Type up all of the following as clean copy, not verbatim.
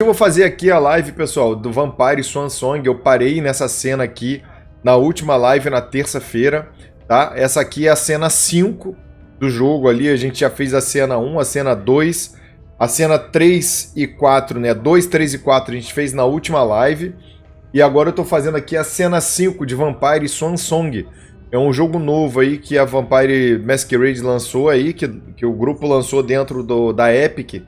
eu vou fazer aqui a live, pessoal, do Vampire Swansong. Eu parei nessa cena aqui na última live, na terça-feira, tá? Essa aqui é a cena 5 do jogo ali. A gente já fez a cena 1, a cena 2, a cena 3 e 4, né? 2, 3 e 4 a gente fez na última live. E agora eu tô fazendo aqui a cena 5 de Vampire Swansong. É um jogo novo aí que a Vampire Masquerade lançou aí, que o grupo lançou dentro da Epic.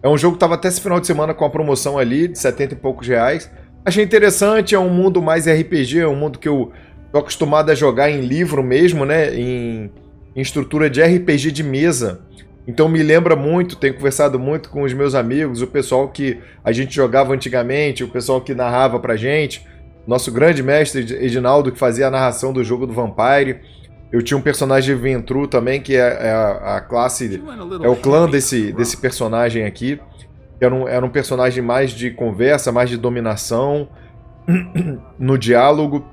É um jogo que tava até esse final de semana com a promoção ali, de 70 e poucos reais. Achei interessante, é um mundo mais RPG, é um mundo que eu tô acostumado a jogar em livro mesmo, né? Em estrutura de RPG de mesa. Então me lembra muito, tenho conversado muito com os meus amigos, o pessoal que a gente jogava antigamente, o pessoal que narrava pra gente. Nosso grande mestre Edinaldo, que fazia a narração do jogo do Vampire. Eu tinha um personagem de Ventru também, que é a classe, é o clã desse personagem aqui. Que era um personagem mais de conversa, mais de dominação, no diálogo.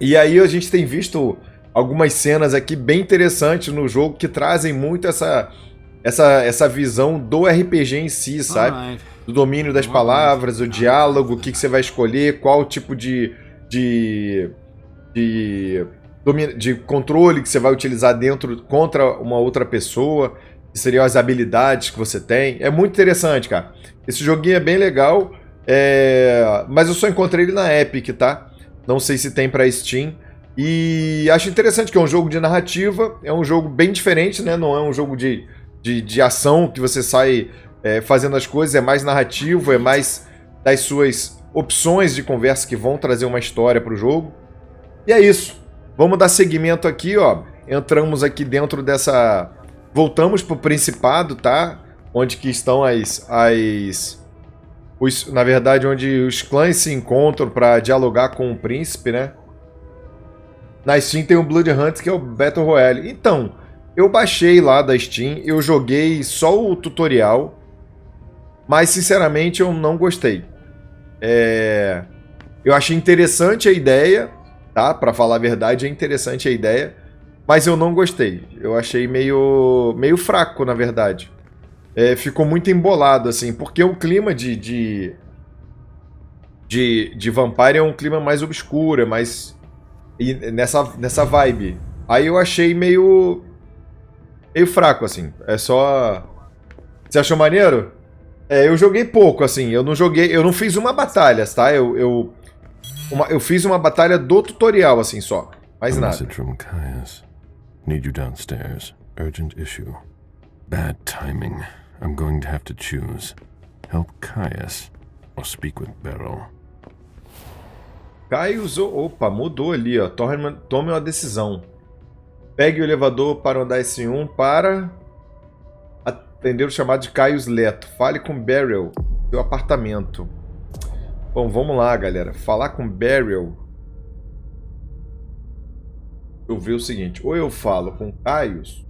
E aí a gente tem visto algumas cenas aqui bem interessantes no jogo, que trazem muito essa visão do RPG em si, sabe? Do domínio das palavras, o diálogo, o que você vai escolher, qual tipo de controle que você vai utilizar contra uma outra pessoa, que seriam as habilidades que você tem. É muito interessante, cara. Esse joguinho é bem legal, mas eu só encontrei ele na Epic, tá? Não sei se tem pra Steam. E acho interessante que é um jogo de narrativa, é um jogo bem diferente, né? Não é um jogo de ação que você sai fazendo as coisas, é mais narrativo, é mais das suas opções de conversa que vão trazer uma história pro jogo. E é isso. Vamos dar seguimento aqui, ó. Entramos aqui dentro dessa... Voltamos pro Principado, tá? Onde que estão na verdade, onde os clãs se encontram para dialogar com o príncipe, né? Na Steam tem o Blood Hunt, que é o Battle Royale. Então, eu baixei lá da Steam, eu joguei só o tutorial, mas sinceramente eu não gostei. Eu achei interessante a ideia, tá? Pra falar a verdade, é interessante a ideia, mas eu não gostei. Eu achei meio fraco, na verdade. Ficou muito embolado, assim, porque o clima de Vampire é um clima mais obscuro, é mais nessa vibe. Aí eu achei meio fraco, assim. É só... Você achou maneiro? Eu joguei pouco, assim. Eu não fiz uma batalha, tá? Eu fiz uma batalha do tutorial, assim, só. Mais nada. Need you downstairs. Urgent issue. Bad timing. I'm going to have to choose. Help Caius or speak with Beryl. Caius, opa, mudou ali, ó. Tome uma decisão. Pegue o elevador para o andar S1 para atender o chamado de Caius Leto. Fale com Beryl, seu apartamento. Bom, vamos lá, galera. Falar com Beryl. Eu vi o seguinte, ou eu falo com Caius,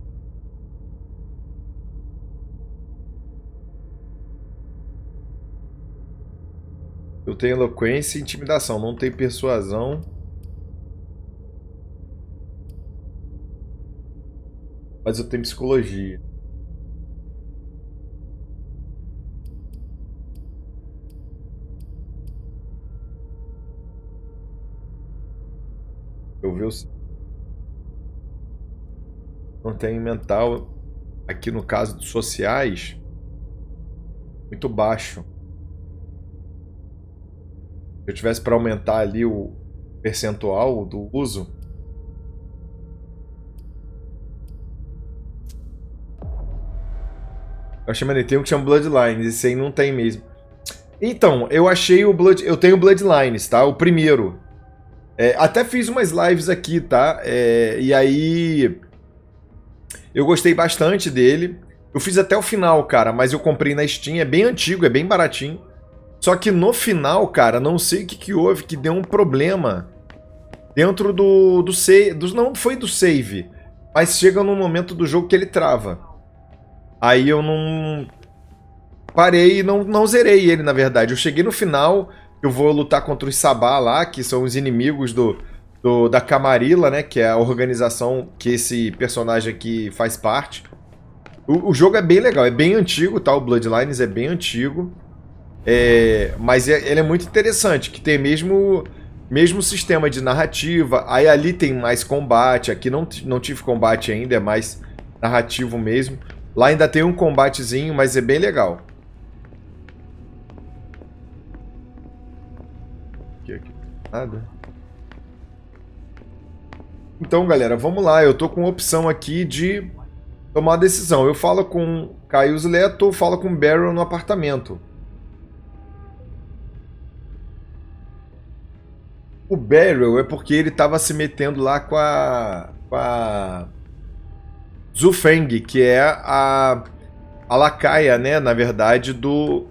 eu tenho eloquência e intimidação, não tenho persuasão. Mas eu tenho psicologia. Eu vi o não tenho mental, aqui no caso dos sociais, muito baixo. Se eu tivesse para aumentar ali o percentual do uso, eu achei maneiro. Tem um que chama Bloodlines, esse aí não tem mesmo. Então, eu achei eu tenho Bloodlines, tá? O primeiro. Até fiz umas lives aqui, tá? E aí eu gostei bastante dele. Eu fiz até o final, cara, mas eu comprei na Steam, é bem antigo, é bem baratinho. Só que no final, cara, não sei o que houve, que deu um problema dentro do save. Não foi do save, mas chega num momento do jogo que ele trava. Aí eu não... Parei e não zerei ele, na verdade. Eu cheguei no final, eu vou lutar contra os Sabá lá, que são os inimigos da Camarilla, né? Que é a organização que esse personagem aqui faz parte. O jogo é bem legal, é bem antigo, tá? O Bloodlines é bem antigo. Mas ele é muito interessante, que tem mesmo sistema de narrativa. Aí ali tem mais combate, aqui não tive combate ainda, é mais narrativo mesmo. Lá ainda tem um combatezinho, mas é bem legal. Aqui, nada. Então, galera, vamos lá. Eu tô com a opção aqui de tomar a decisão. Eu falo com Caius Leto ou falo com Beryl no apartamento. O Beryl é porque ele tava se metendo lá com a Zufeng, que é a lacaia, né, na verdade, do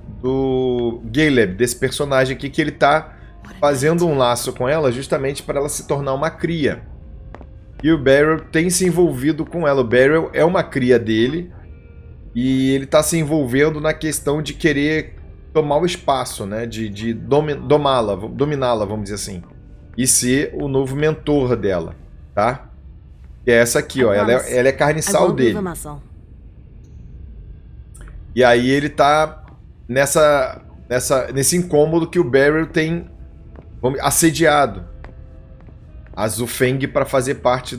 Galeb, desse personagem aqui, que ele tá fazendo um laço com ela justamente para ela se tornar uma cria. E o Beryl tem se envolvido com ela. O Beryl é uma cria dele e ele tá se envolvendo na questão de querer tomar o espaço, né, de dominá-la, vamos dizer assim, e ser o novo mentor dela, tá? Que é essa aqui, ó. Ela é carniçal dele. E aí ele tá nesse incômodo que o Beryl tem assediado a Zufeng para fazer parte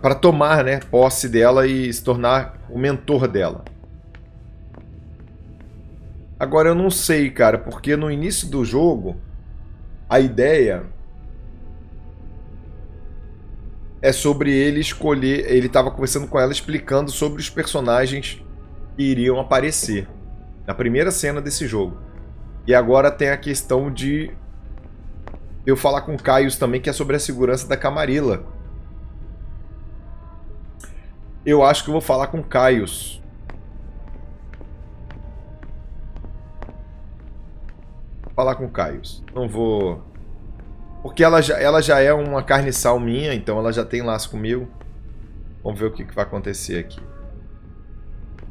para tomar, né, posse dela e se tornar o mentor dela. Agora eu não sei, cara, porque no início do jogo a ideia é sobre ele escolher. Ele estava conversando com ela, explicando sobre os personagens que iriam aparecer na primeira cena desse jogo. E agora tem a questão de eu falar com o Caius também, que é sobre a segurança da Camarilla. Eu acho que eu vou falar com o Caius. Falar com o Caius. Não vou... Porque ela já é uma carniçal minha, então ela já tem laço comigo. Vamos ver o que vai acontecer aqui.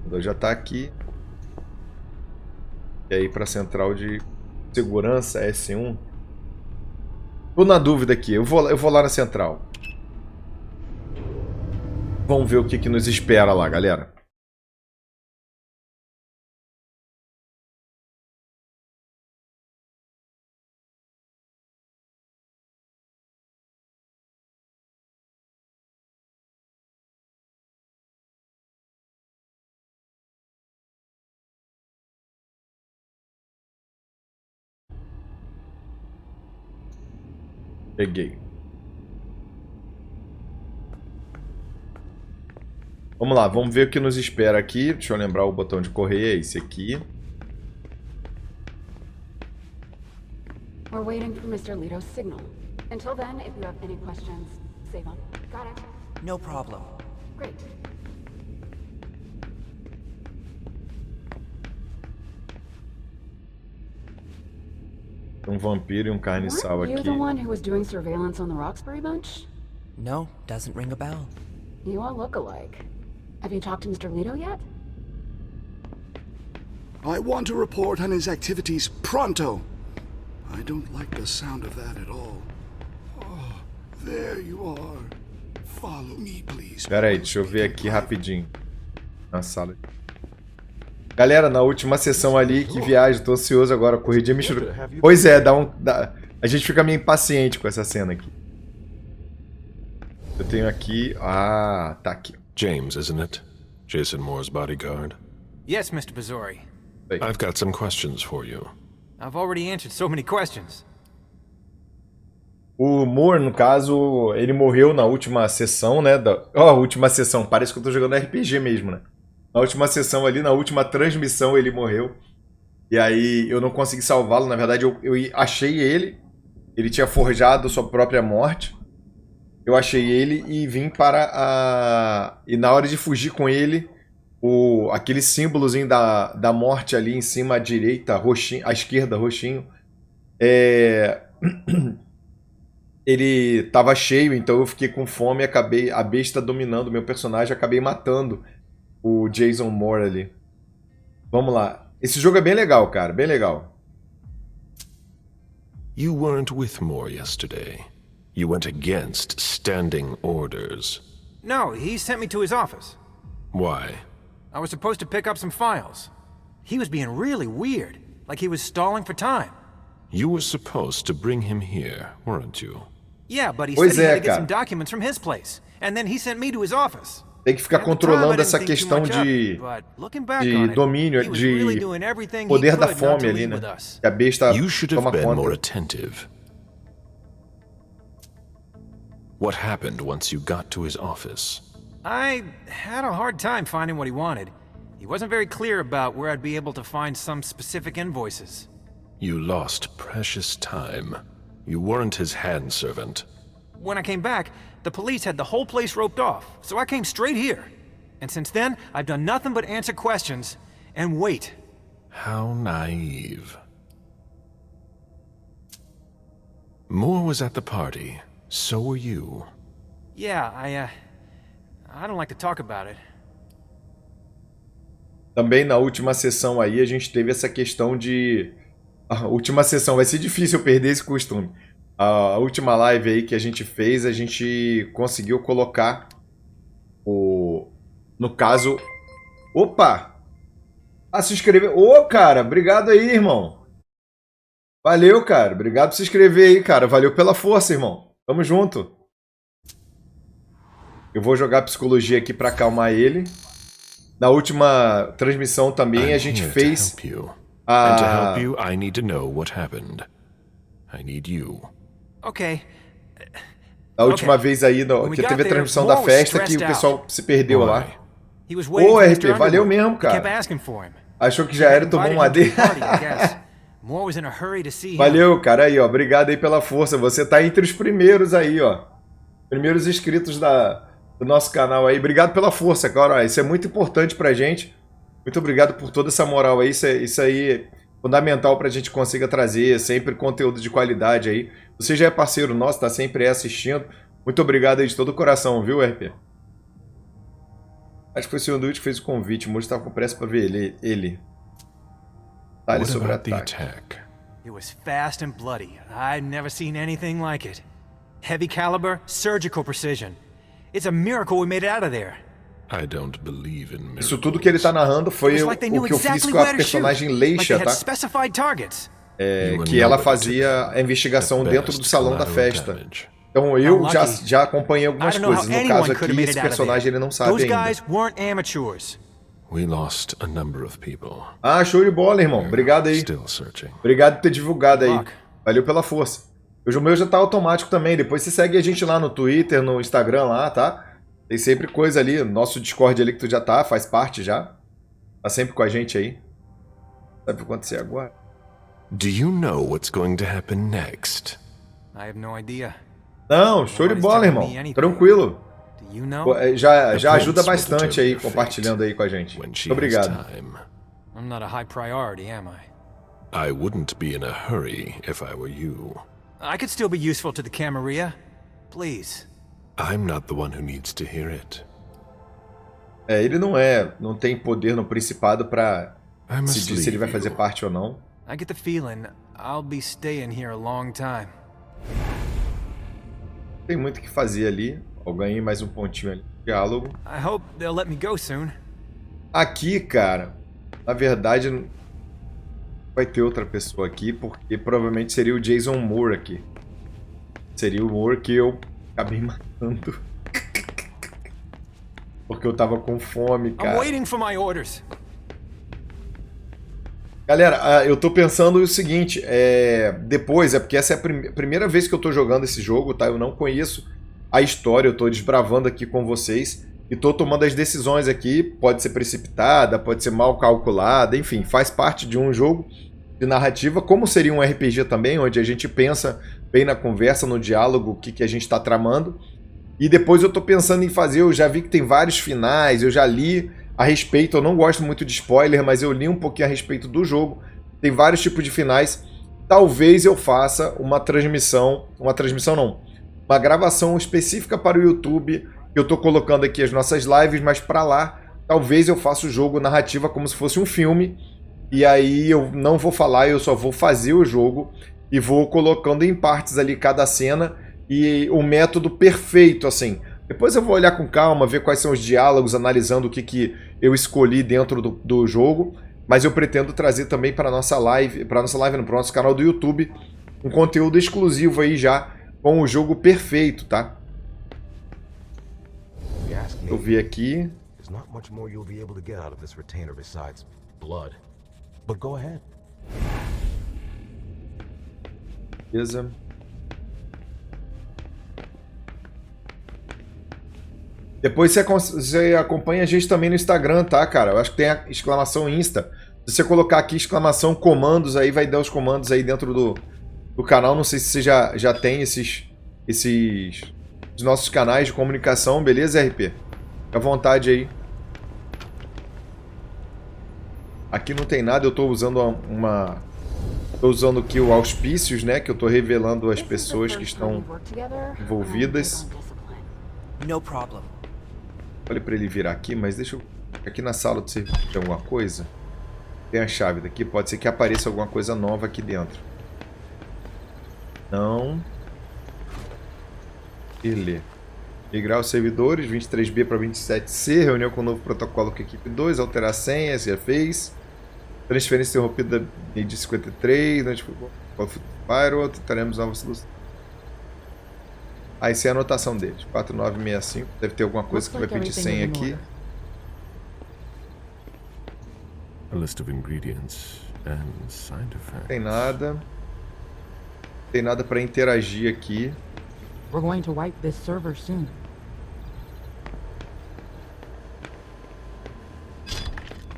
Ela já tá aqui. E aí para a central de segurança S1. Tô na dúvida aqui. Eu vou lá na central. Vamos ver o que nos espera lá, galera. Peguei. Vamos lá, vamos ver o que nos espera aqui. Deixa eu lembrar o botão de correr, é esse aqui. We're waiting for Mr. Leto's signal. Until then, if you have any questions, save them. Got it? No problem. Great. Um vampiro e um carniçal Weren't aqui. you the one who was doing surveillance on the Roxbury bunch? No, doesn't ring a bell. You all look alike. Have you talked to Mr. Leto yet? I want to report on his activities pronto. I don't like the sound of that at all. Oh, there you are. Follow me, please. Pera aí, deixa eu ver aqui rapidinho. Na sala. Galera, na última sessão ali, que viagem, tô ansioso agora, corridinha mistura. Pois é, a gente fica meio impaciente com essa cena aqui. Eu tenho aqui... Ah, tá aqui. James, isn't it? Jason Moore's bodyguard. Yes, Mr. Bazori. I've got some questions for you. I've already answered so many questions. O Moore, no caso, ele morreu na última sessão, né? Última sessão, parece que eu tô jogando RPG mesmo, né? Na última sessão ali, na última transmissão, ele morreu. E aí eu não consegui salvá-lo. Na verdade, eu achei ele. Ele tinha forjado sua própria morte. Eu achei ele e vim para a... E na hora de fugir com ele, aquele símbolozinho da morte ali em cima à direita, roxinho, à esquerda, roxinho. Ele tava cheio, então eu fiquei com fome e acabei... A besta dominando o meu personagem, acabei matando o Jason Moore ali. Vamos lá. Esse jogo é bem legal, cara. Bem legal. You weren't with Moore yesterday. You went against standing orders. No, he sent me to his office. Why? I was supposed to pick up some files. He was being really weird. like he was stalling for time. You were supposed to bring him here, weren't you? Yeah, but he Pois said he é, had to get cara. some documents from his place, and then he sent me to his office. Tem que ficar At the time, I controlando didn't essa think too questão much of de, it, but looking back on it, domínio, he was really de doing everything he poder da could not fome to ali, leave né? with us. Que a besta You should have toma been more conta. attentive. What happened once you got to his office? I had a hard time finding what he wanted. He wasn't very clear about where I'd be able to find some specific invoices. You lost precious time. You weren't his handservant. When I came back, the police had the whole place roped off, so I came straight here. And since then, I've done nothing but answer questions and wait. How naive. Moore was at the party. So were you. Yeah, I don't like to talk about it. Também na última sessão aí a gente teve essa questão de... A última sessão, vai ser difícil eu perder esse costume. A última live aí que a gente fez, a gente conseguiu colocar o... No caso... Opa! Ah, se inscrever... Ô, cara, obrigado aí, irmão. Valeu, cara. Obrigado por se inscrever aí, cara. Valeu pela força, irmão. Tamo junto. Eu vou jogar psicologia aqui pra acalmar ele. Na última transmissão também a gente fez... And to help you, I need to know what happened. I need you. Okay. Na última vez aí, que teve a transmissão da festa, que o pessoal se perdeu lá. He was waiting Ô, for RP, Mr. valeu Underwood. mesmo, I kept cara. asking for him. Achou que já era e tomou um AD. Invited him to the party, I guess. Moore was in a hurry to see him. Valeu, cara. Aí, ó. Obrigado aí pela força. Você tá entre os primeiros aí, ó. Primeiros inscritos do nosso canal aí. Obrigado pela força, cara. Ó, isso é muito importante pra gente. Muito obrigado por toda essa moral aí. Isso aí é fundamental pra gente consiga trazer sempre conteúdo de qualidade aí. Você já é parceiro nosso, tá sempre aí assistindo. Muito obrigado aí de todo o coração, viu, RP? Acho que foi o Sr. Dude que fez o convite. O Moody estava com pressa pra ver ele. Detalhe What sobre o about the ataque. attack? It was fast and bloody. I'd never seen anything like it. Heavy caliber, surgical precision. It's a miracle we made it out of there. I don't believe in miracles. Isso tudo que ele tá narrando foi It was o like they knew que eu fiz exactly com a where to shoot. personagem Like they Leysha, had tá? specified targets. Que ela fazia a investigação dentro do salão da festa. Então eu já acompanhei algumas I don't know coisas. how No caso anyone could have aqui, made esse it out of personagem there. ele não sabe Those ainda. guys weren't amateurs. We lost a number of people. Ah, show de bola, irmão. Obrigado aí. Still searching. Obrigado por ter divulgado aí. Luck. Valeu pela força. O meu já tá automático também. Depois você segue a gente lá no Twitter, no Instagram lá, tá? Tem sempre coisa ali. Nosso Discord ali que tu já tá, faz parte já. Tá sempre com a gente aí. Sabe o que vai acontecer agora? Do you know what's going to happen next? I have no idea. Não, show de bola, irmão. Tranquilo. Do you know? Pô, já ajuda bastante aí, compartilhando aí com a gente. When she Muito obrigado. has time. I'm not a high priority, am I? I wouldn't be in a hurry if I were you. I could still be useful to the Camarilla. Please. I'm not the one who needs to hear it. Ele não tem poder no Principado pra decidir se ele vai fazer parte ou não. I get the feeling I'll be staying here a long time. Tem muito o que fazer ali. Eu ganhei mais um pontinho ali. Diálogo. I hope they'll let me go soon. Aqui, cara, na verdade, vai ter outra pessoa aqui, porque provavelmente seria o Jason Moore aqui. Seria o Moore que eu acabei matando. Porque eu tava com fome, I'm cara. waiting for my orders. Galera, eu tô pensando o seguinte, depois, porque essa é a primeira vez que eu tô jogando esse jogo, tá? Eu não conheço a história, eu tô desbravando aqui com vocês e tô tomando as decisões aqui, pode ser precipitada, pode ser mal calculada, enfim, faz parte de um jogo de narrativa, como seria um RPG também, onde a gente pensa bem na conversa, no diálogo, o que a gente tá tramando. E depois eu tô pensando em fazer, eu já vi que tem vários finais, eu já li a respeito, eu não gosto muito de spoiler, mas eu li um pouquinho a respeito do jogo. Tem vários tipos de finais. Talvez eu faça uma gravação específica para o YouTube. Eu tô colocando aqui as nossas lives, mas para lá, talvez eu faça o jogo narrativa como se fosse um filme. E aí eu não vou falar, eu só vou fazer o jogo e vou colocando em partes ali cada cena e o método perfeito, assim. Depois eu vou olhar com calma, ver quais são os diálogos, analisando o que eu escolhi dentro do jogo. mas eu pretendo trazer também para nossa live, para no nosso canal do YouTube, um conteúdo exclusivo aí já com o jogo perfeito, tá? Eu vi aqui. There's not much more you'll be able to get out of this retainer besides blood. But go ahead. Beleza. Depois você acompanha a gente também no Instagram, tá, cara? Eu acho que tem a exclamação Insta. Se você colocar aqui exclamação comandos, aí vai dar os comandos aí dentro do canal. Não sei se você já tem esses os nossos canais de comunicação, beleza, RP? Fica à vontade aí. Aqui não tem nada, eu tô usando tô usando aqui o auspícios, né? Que eu tô revelando as pessoas que estão envolvidas. No problem. Falei pra ele virar aqui, mas deixa eu... Aqui na sala de serviço tem alguma coisa? Tem a chave daqui, pode ser que apareça alguma coisa nova aqui dentro. Não. E ler. Migrar os servidores, 23B para 27C, reunião com o novo protocolo com a equipe 2, alterar a senha, se já fez. Transferência interrompida de 53, Pyro, tentaremos novas soluções. Aí essa é a anotação deles, 4965, deve ter alguma coisa que vai pedir senha aqui. A list of ingredients and side effects. Tem nada. Tem nada para interagir aqui. We're going to wipe this server soon.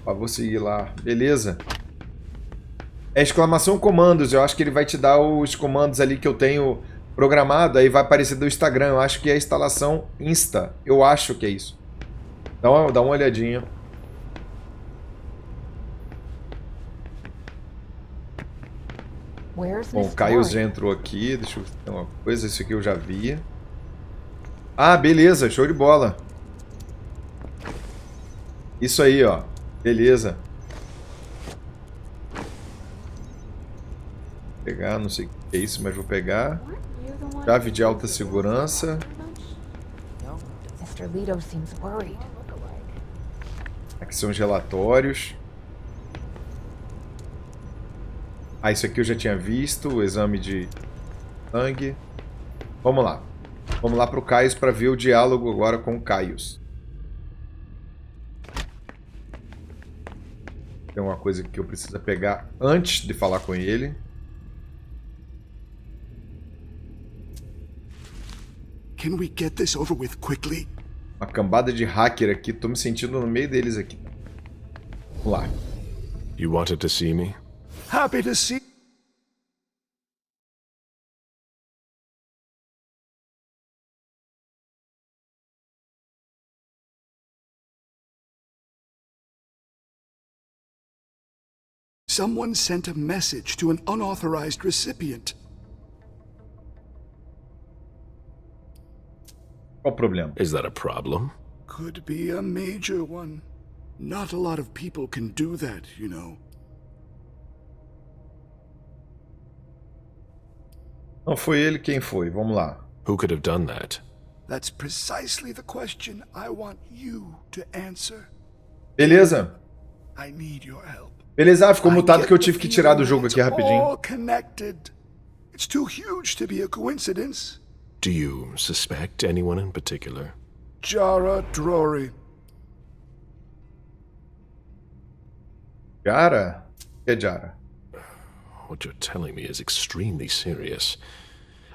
Vou seguir lá. Beleza. É exclamação comandos. Eu acho que ele vai te dar os comandos ali que eu tenho programado. Aí vai aparecer do Instagram. Eu acho que é a instalação Insta. Eu acho que é isso. Dá uma olhadinha. Bom, o Caio já entrou aqui. Deixa eu ver uma coisa. Isso aqui eu já vi. Ah, beleza. Show de bola. Isso aí, ó. Beleza. Vou pegar, não sei o que é isso, mas vou pegar. Chave de alta segurança. Aqui são os relatórios. Ah, isso aqui eu já tinha visto. O exame de sangue. Vamos lá. Vamos lá pro Caius para ver o diálogo agora com o Caius. Tem uma coisa que eu preciso pegar antes de falar com ele. Can we get this over with quickly? Uma cambada de hacker aqui. Tô me sentindo no meio deles aqui. Vamos lá. You wanted to see me? Happy to see. Someone sent a message to an unauthorized recipient. Qual o problema? Is that a problem? Could be a major one. Not a lot of people can do that, you know. Não foi ele, quem foi? Vamos lá. Who could have done that? That's precisely the question I want you to answer. Beleza. I need your help. Beleza, ficou mutado que eu tive que tirar do jogo aqui rapidinho. All connected. It's too huge to be a coincidence. Do you suspect anyone in particular? Jara Drory. Jara? Que é Jara? What you're telling me is extremely serious.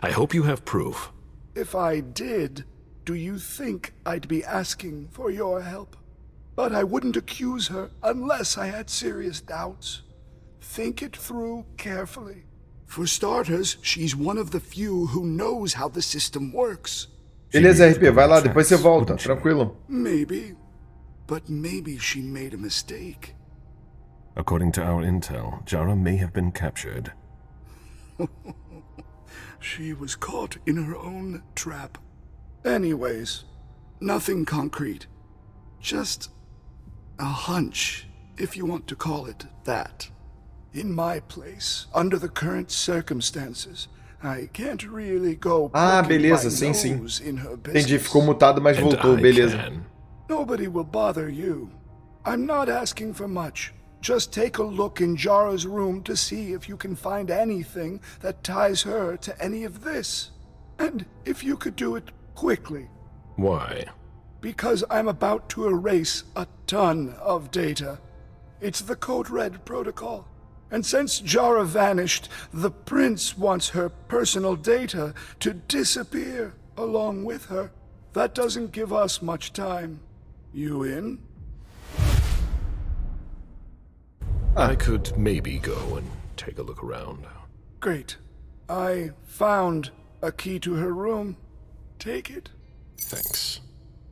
I hope you have proof. If I did, do you think I'd be asking for your help? But I wouldn't accuse her unless I had serious doubts. Think it through carefully. For starters, she's one of the few who knows how the system works. Beleza, RP, vai lá, depois você volta, tranquilo. Maybe, but maybe she made a mistake. According to our intel, Jara may have been captured. She was caught in her own trap. Anyways, nothing concrete. Just a hunch, if you want to call it that. In my place, under the current circumstances, I can't really go beleza, sim, sim. Entendi, ficou mutado, mas voltou, beleza. Nobody will bother you. I'm not asking for much. Just take a look in Jara's room to see if you can find anything that ties her to any of this. And if you could do it quickly. Why? Because I'm about to erase a ton of data. It's the Code Red protocol. And since Jara vanished, the Prince wants her personal data to disappear along with her. That doesn't give us much time. You in? I could maybe go and take a look around. Great. I found a key to her room. Take it. Thanks.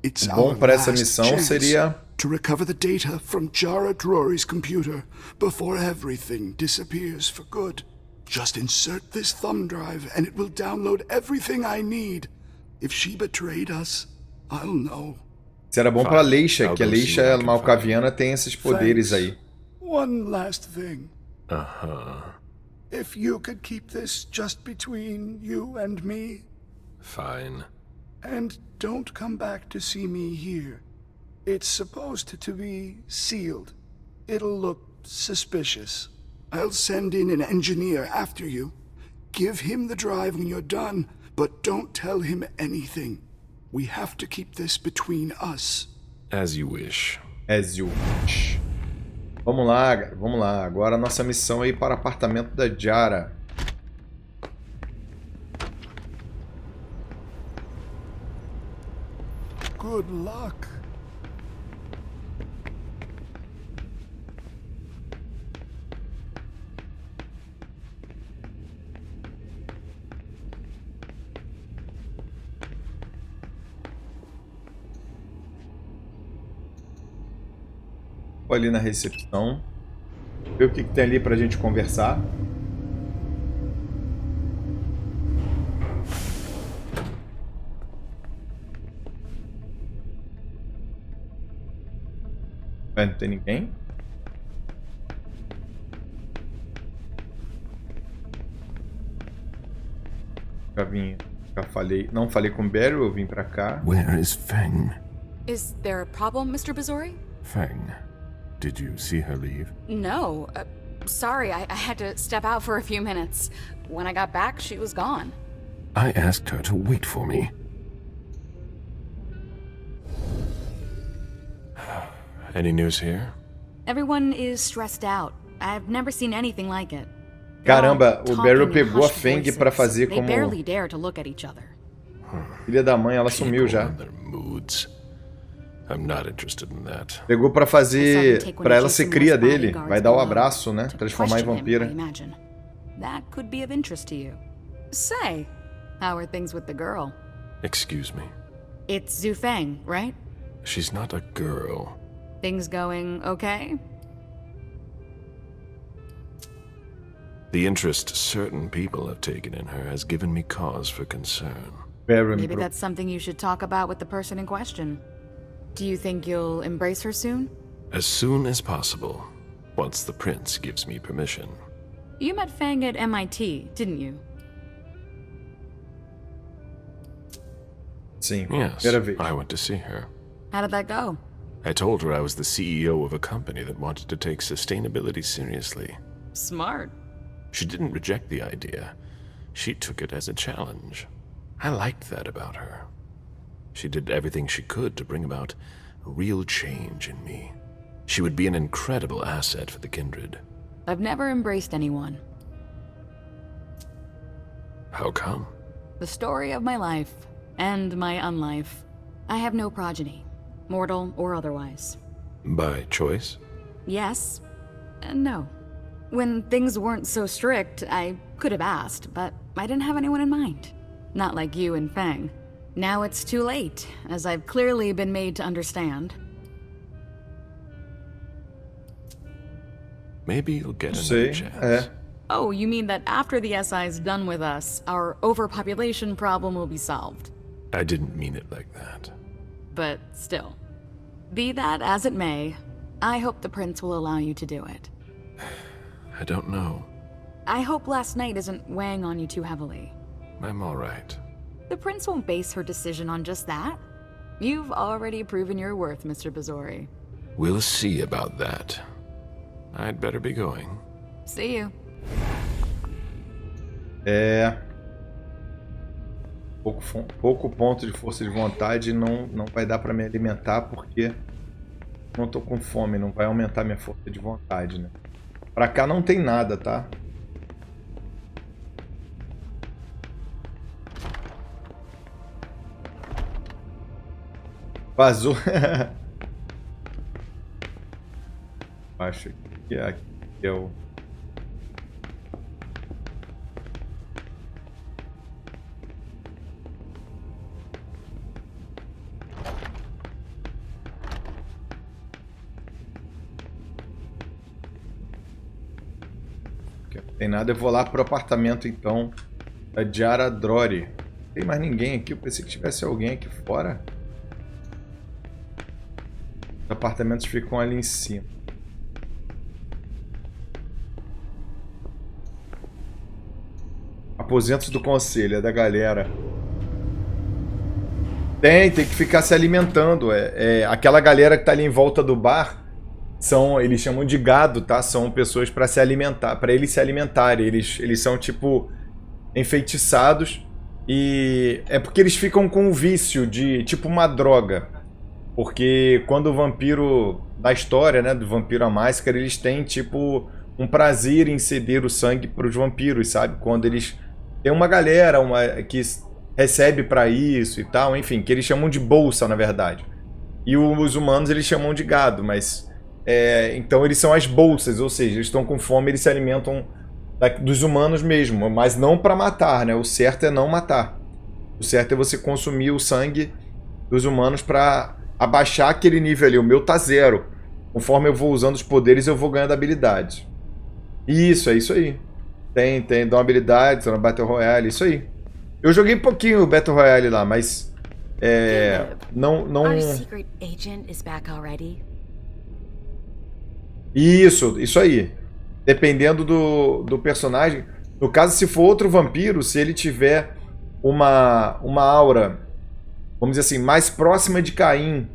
It's Bom our para essa last missão chance seria to recover the data from Jara Drury's computer before everything disappears for good. Just insert this thumb drive and it will download everything I need. If she betrayed us, I'll know. Isso era bom pra Leysha, que a Leysha malcaviana tem esses poderes aí. One last thing. Uh-huh. If you could keep this just between you and me, Fine. and don't come back to see me here. It's supposed to be sealed. It'll look suspicious. I'll send in an engineer after you. Give him the drive when you're done, but don't tell him anything. We have to keep this between us. As you wish. As you wish. Vamos lá, vamos lá. Agora a nossa missão é ir para o apartamento da Jara. Good luck. Vou ali na recepção. Ver o que tem ali pra gente conversar. Não tem ninguém. Já falei. Não falei com o Barry, eu vim pra cá. Where is Feng? Is there a problem, Mr. Bizori? Feng. Did you see her leave? No. Sorry, I had to step out for a few minutes. When I got back, she was gone. I asked her to wait for me. Any news here? Everyone is stressed out. I've never seen anything like it. Caramba, o Barry pegou a Feng pra fazer They como barely dare to look at each other. filha da mãe, ela sumiu já. People and their moods. I'm not interested in that. Pegou pra fazer, pra ela ser cria dele. Vai dar o abraço, né? Transformar em vampira. That could be of interest to you. Say, how are things with the girl? Excuse me. It's Zhu Feng, right? She's not a girl. Things going okay? The interest certain people have taken in her has given me cause for concern. Maybe that's something you should talk about with the person in question. Do you think you'll embrace her soon? As soon as possible, once the prince gives me permission. You met Feng at MIT, didn't you? Sim, Yes, primeira vez. I went to see her. How did that go? I told her I was the CEO of a company that wanted to take sustainability seriously. Smart. She didn't reject the idea. She took it as a challenge. I liked that about her. She did everything she could to bring about real change in me. She would be an incredible asset for the Kindred. I've never embraced anyone. How come? The story of my life, and my unlife. I have no progeny, mortal or otherwise. By choice? Yes, and no. When things weren't so strict, I could have asked, but I didn't have anyone in mind. Not like you and Feng. Now it's too late, as I've clearly been made to understand. Maybe you'll get another chance. Oh, you mean that after the SI's done with us, our overpopulation problem will be solved? I didn't mean it like that. But still. Be that as it may, I hope the prince will allow you to do it. I don't know. I hope last night isn't weighing on you too heavily. I'm all right. The prince won't base her decision on just that. You've already proven your worth, Mr. Bizori. We'll see about that. I'd better be going. See you. Pouco ponto de força de vontade não vai dar pra me alimentar porque não tô com fome, não vai aumentar minha força de vontade, né? Pra cá não tem nada, tá? Vazou. Acho que aqui é o... Tem nada, eu vou lá pro apartamento então da Diara Drory. Não tem mais ninguém aqui, eu pensei que tivesse alguém aqui fora. Os apartamentos ficam ali em cima. Aposentos do conselho, é da galera. Tem que ficar se alimentando. Aquela galera que tá ali em volta do bar. Eles chamam de gado, tá? São pessoas para se alimentar, para eles se alimentarem. Eles são tipo enfeitiçados e é porque eles ficam com um vício de tipo uma droga. Porque quando o vampiro na história, né, do Vampiro à Máscara, eles têm tipo um prazer em ceder o sangue para os vampiros, sabe? Quando eles tem uma galera que recebe para isso e tal, enfim, que eles chamam de bolsa, na verdade. E os humanos eles chamam de gado, mas então eles são as bolsas, ou seja, eles estão com fome, eles se alimentam dos humanos mesmo, mas não para matar, né? O certo é não matar. O certo é você consumir o sangue dos humanos para abaixar aquele nível ali. O meu tá 0. Conforme eu vou usando os poderes, eu vou ganhando habilidades. Isso, é isso aí. Dá uma habilidade, na Battle Royale, isso aí. Eu joguei pouquinho o Battle Royale lá, mas não. Our secret agent is back already. Isso aí. Dependendo do personagem. No caso, se for outro vampiro, se ele tiver uma aura, vamos dizer assim, mais próxima de Caim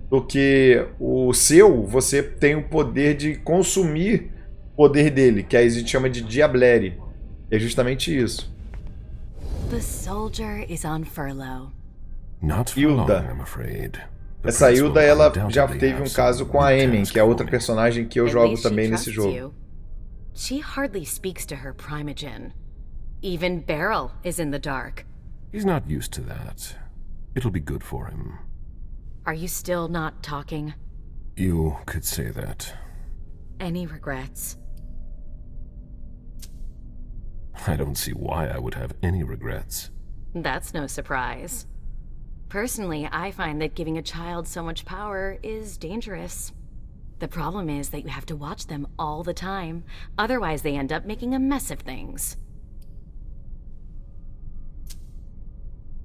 do que o seu, você tem o poder de consumir o poder dele, que aí a gente chama de Diablere. É justamente isso. The soldier is on furlough. Not for long, I'm afraid. Essa Hilda, ela já teve um caso com a Emem, que é outra personagem que eu jogo também nesse jogo. She hardly speaks to her primogen. Even Beryl is in the dark. He's not used to that. It'll be good for him. Are you still not talking? You could say that. Any regrets? I don't see why I would have any regrets. That's no surprise. Personally, I find that giving a child so much power is dangerous. The problem is that you have to watch them all the time. Otherwise, they end up making a mess of things.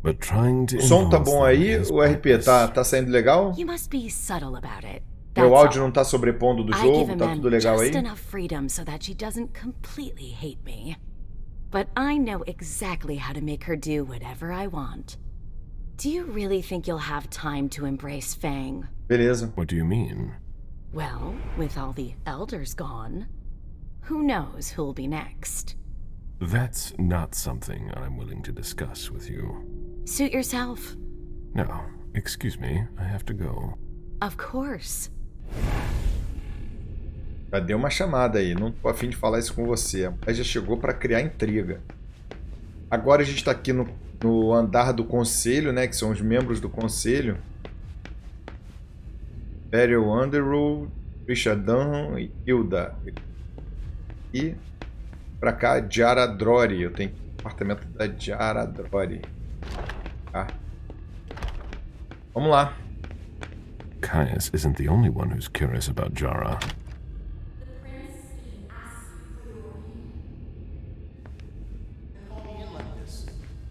But trying to o som tá bom aí? O RP tá saindo legal? You must be subtle about it. Meu áudio não tá sobrepondo do jogo? Tá tudo legal aí? Just enough freedom so that she doesn't completely hate me. But I know exactly how to make her do whatever I want. Do you really think you'll have time to embrace Fang? Beleza. What do you mean? Well, with all the elders gone, who knows who'll be next? That's not something I'm willing to discuss with you. Suit yourself. No, excuse me, I have to go. Of course. Já deu uma chamada aí, não tô a fim de falar isso com você. A mulher já chegou para criar intriga. Agora a gente tá aqui no andar do conselho, né, que são os membros do conselho. Beryl Underwood, Leysha e Hilda. E pra cá, Diara Drory. Eu tenho o apartamento da Diara Drory. Tá. Vamos lá. Caius isn't the only one who's curious about Jara.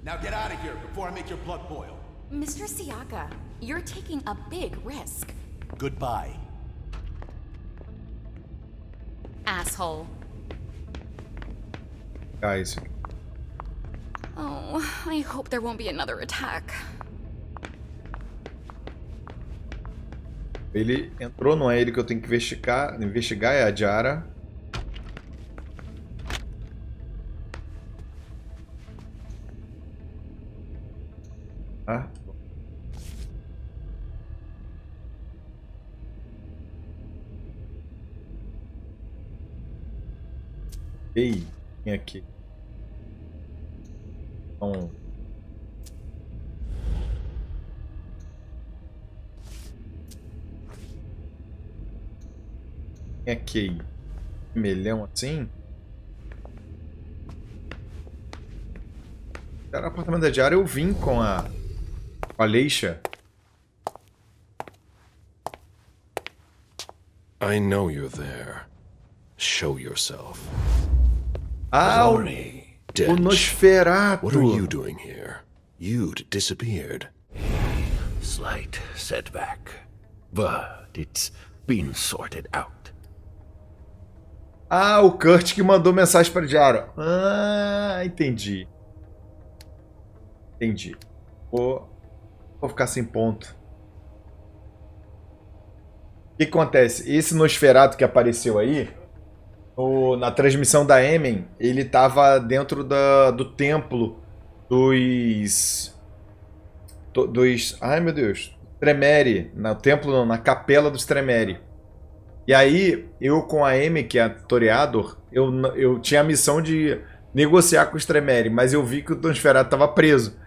Now get out of here before I make your blood boil. Mr. Siaka, you're taking a big risk. Goodbye. Asshole. Guys. Oh, I hope there won't be another attack. Ele entrou, não é ele que eu tenho que investigar, é a Diara. Ah. Ei, vem aqui. Então... Vem aqui. Melhão assim. Cara, o apartamento da Diária eu vim com a Leysha. I know you're there. Show yourself. Ah, o Nosferatu. What are you doing here? You'd disappeared. Slight setback, but it's been sorted out. Ah, o Kurt que mandou mensagem para Diário. Ah, entendi. Entendi. Vou ficar sem ponto. O que acontece? Esse Nosferatu que apareceu aí, na transmissão da Emem, ele tava dentro do templo dos... Ai, meu Deus. Tremere. No templo, na capela dos Tremere. E aí, eu com a Emem, que é a Toreador, eu tinha a missão de negociar com os Tremere, mas eu vi que o Nosferatu tava preso.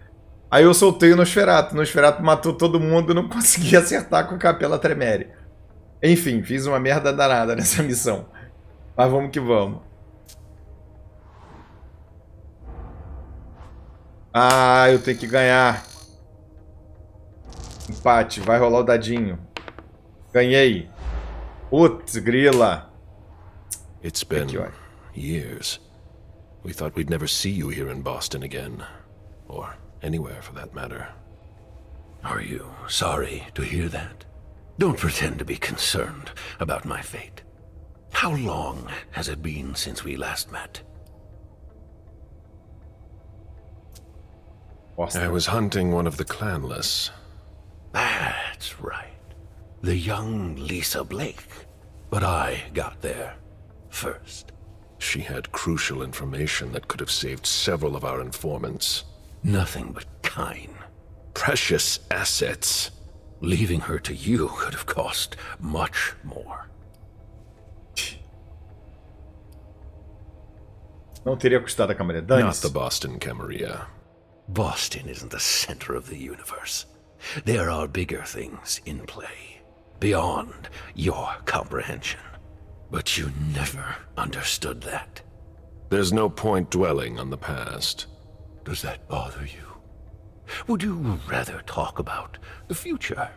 Aí eu soltei o Nosferatu. O Nosferatu matou todo mundo e não consegui acertar com a capela Tremere. Enfim, fiz uma merda danada nessa missão. Mas vamos que vamos. Ah, eu tenho que ganhar. Empate, vai rolar o dadinho. Ganhei. Putz, grila. It's been years. We thought we'd never see you here in Boston again. Or anywhere for that matter. Are you sorry to hear that? Don't pretend to be concerned about my fate. How long has it been since we last met? I was hunting one of the clanless. That's right. The young Lisa Blake. But I got there first. She had crucial information that could have saved several of our informants. Nothing but kine. Precious assets. Leaving her to you could have cost much more. Não teria custado a Camarilla. Not the Boston Camarilla. Boston isn't the center of the universe. There are bigger things in play, beyond your comprehension. But you never understood that. There's no point dwelling on the past. Does that bother you? Would you rather talk about the future?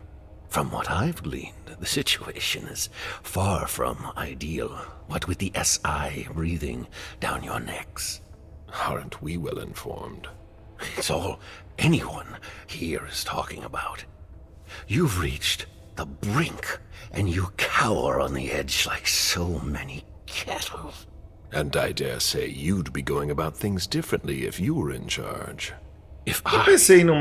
From what I've gleaned, the situation is far from ideal, what with the SI breathing down your necks. Aren't we well informed? It's all anyone here is talking about. You've reached the brink, and you cower on the edge like so many cattle. And I dare say you'd be going about things differently if you were in charge. If eu pensei num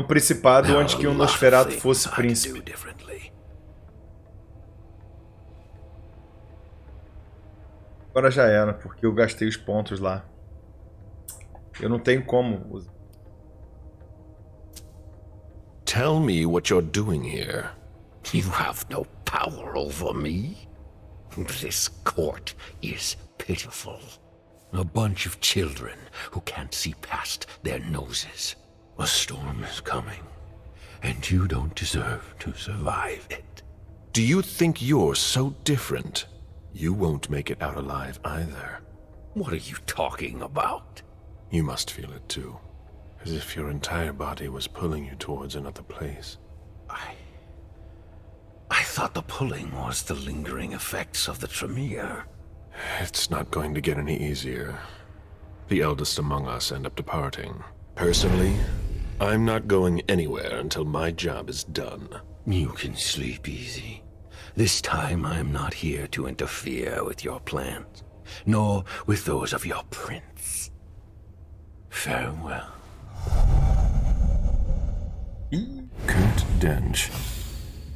principado onde que o Nosferatu fosse príncipe. Agora já era, porque eu gastei os pontos lá. Eu não tenho como usar. Tell me what you're doing here. You have no power over me. This court is pitiful. A bunch of children who can't see past their noses. A storm is coming, and you don't deserve to survive it. Do you think you're so different? You won't make it out alive either. What are you talking about? You must feel it too. As if your entire body was pulling you towards another place. I thought the pulling was the lingering effects of the Tremere. It's not going to get any easier. The eldest among us end up departing. Personally, I'm not going anywhere until my job is done. You can sleep easy. This time I am not here to interfere with your plans, nor with those of your prince. Farewell. Kurt Dench.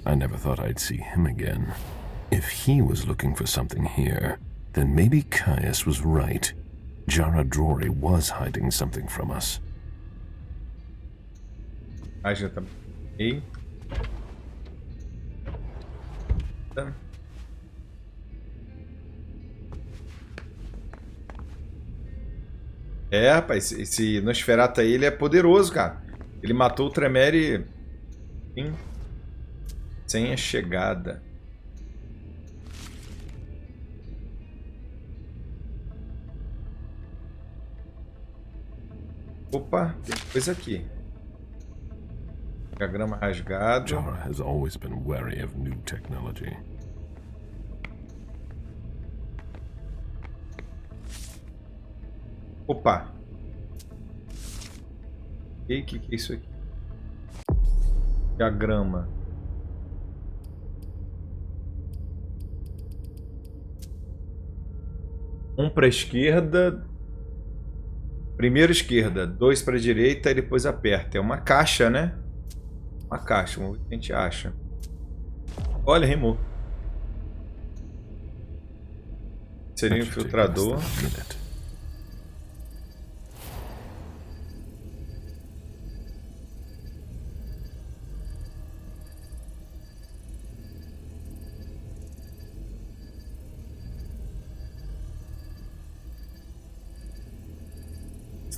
I never thought I'd see him again. If he was looking for something here, then maybe Caius was right. Jara Drory was hiding something from us. Página também. É, rapaz, esse Nosferatu aí, ele é poderoso, cara. Ele matou o Tremere sem a chegada. Opa, tem coisa aqui. Diagrama rasgado. Jara has always been wary of new technology. Opa. E que é isso aqui? Diagrama. Um para a esquerda. Primeiro esquerda, 2 para a direita e depois aperta. É uma caixa, né? Uma caixa, vamos ver o que a gente acha. Olha, rimou. Seria um filtrador.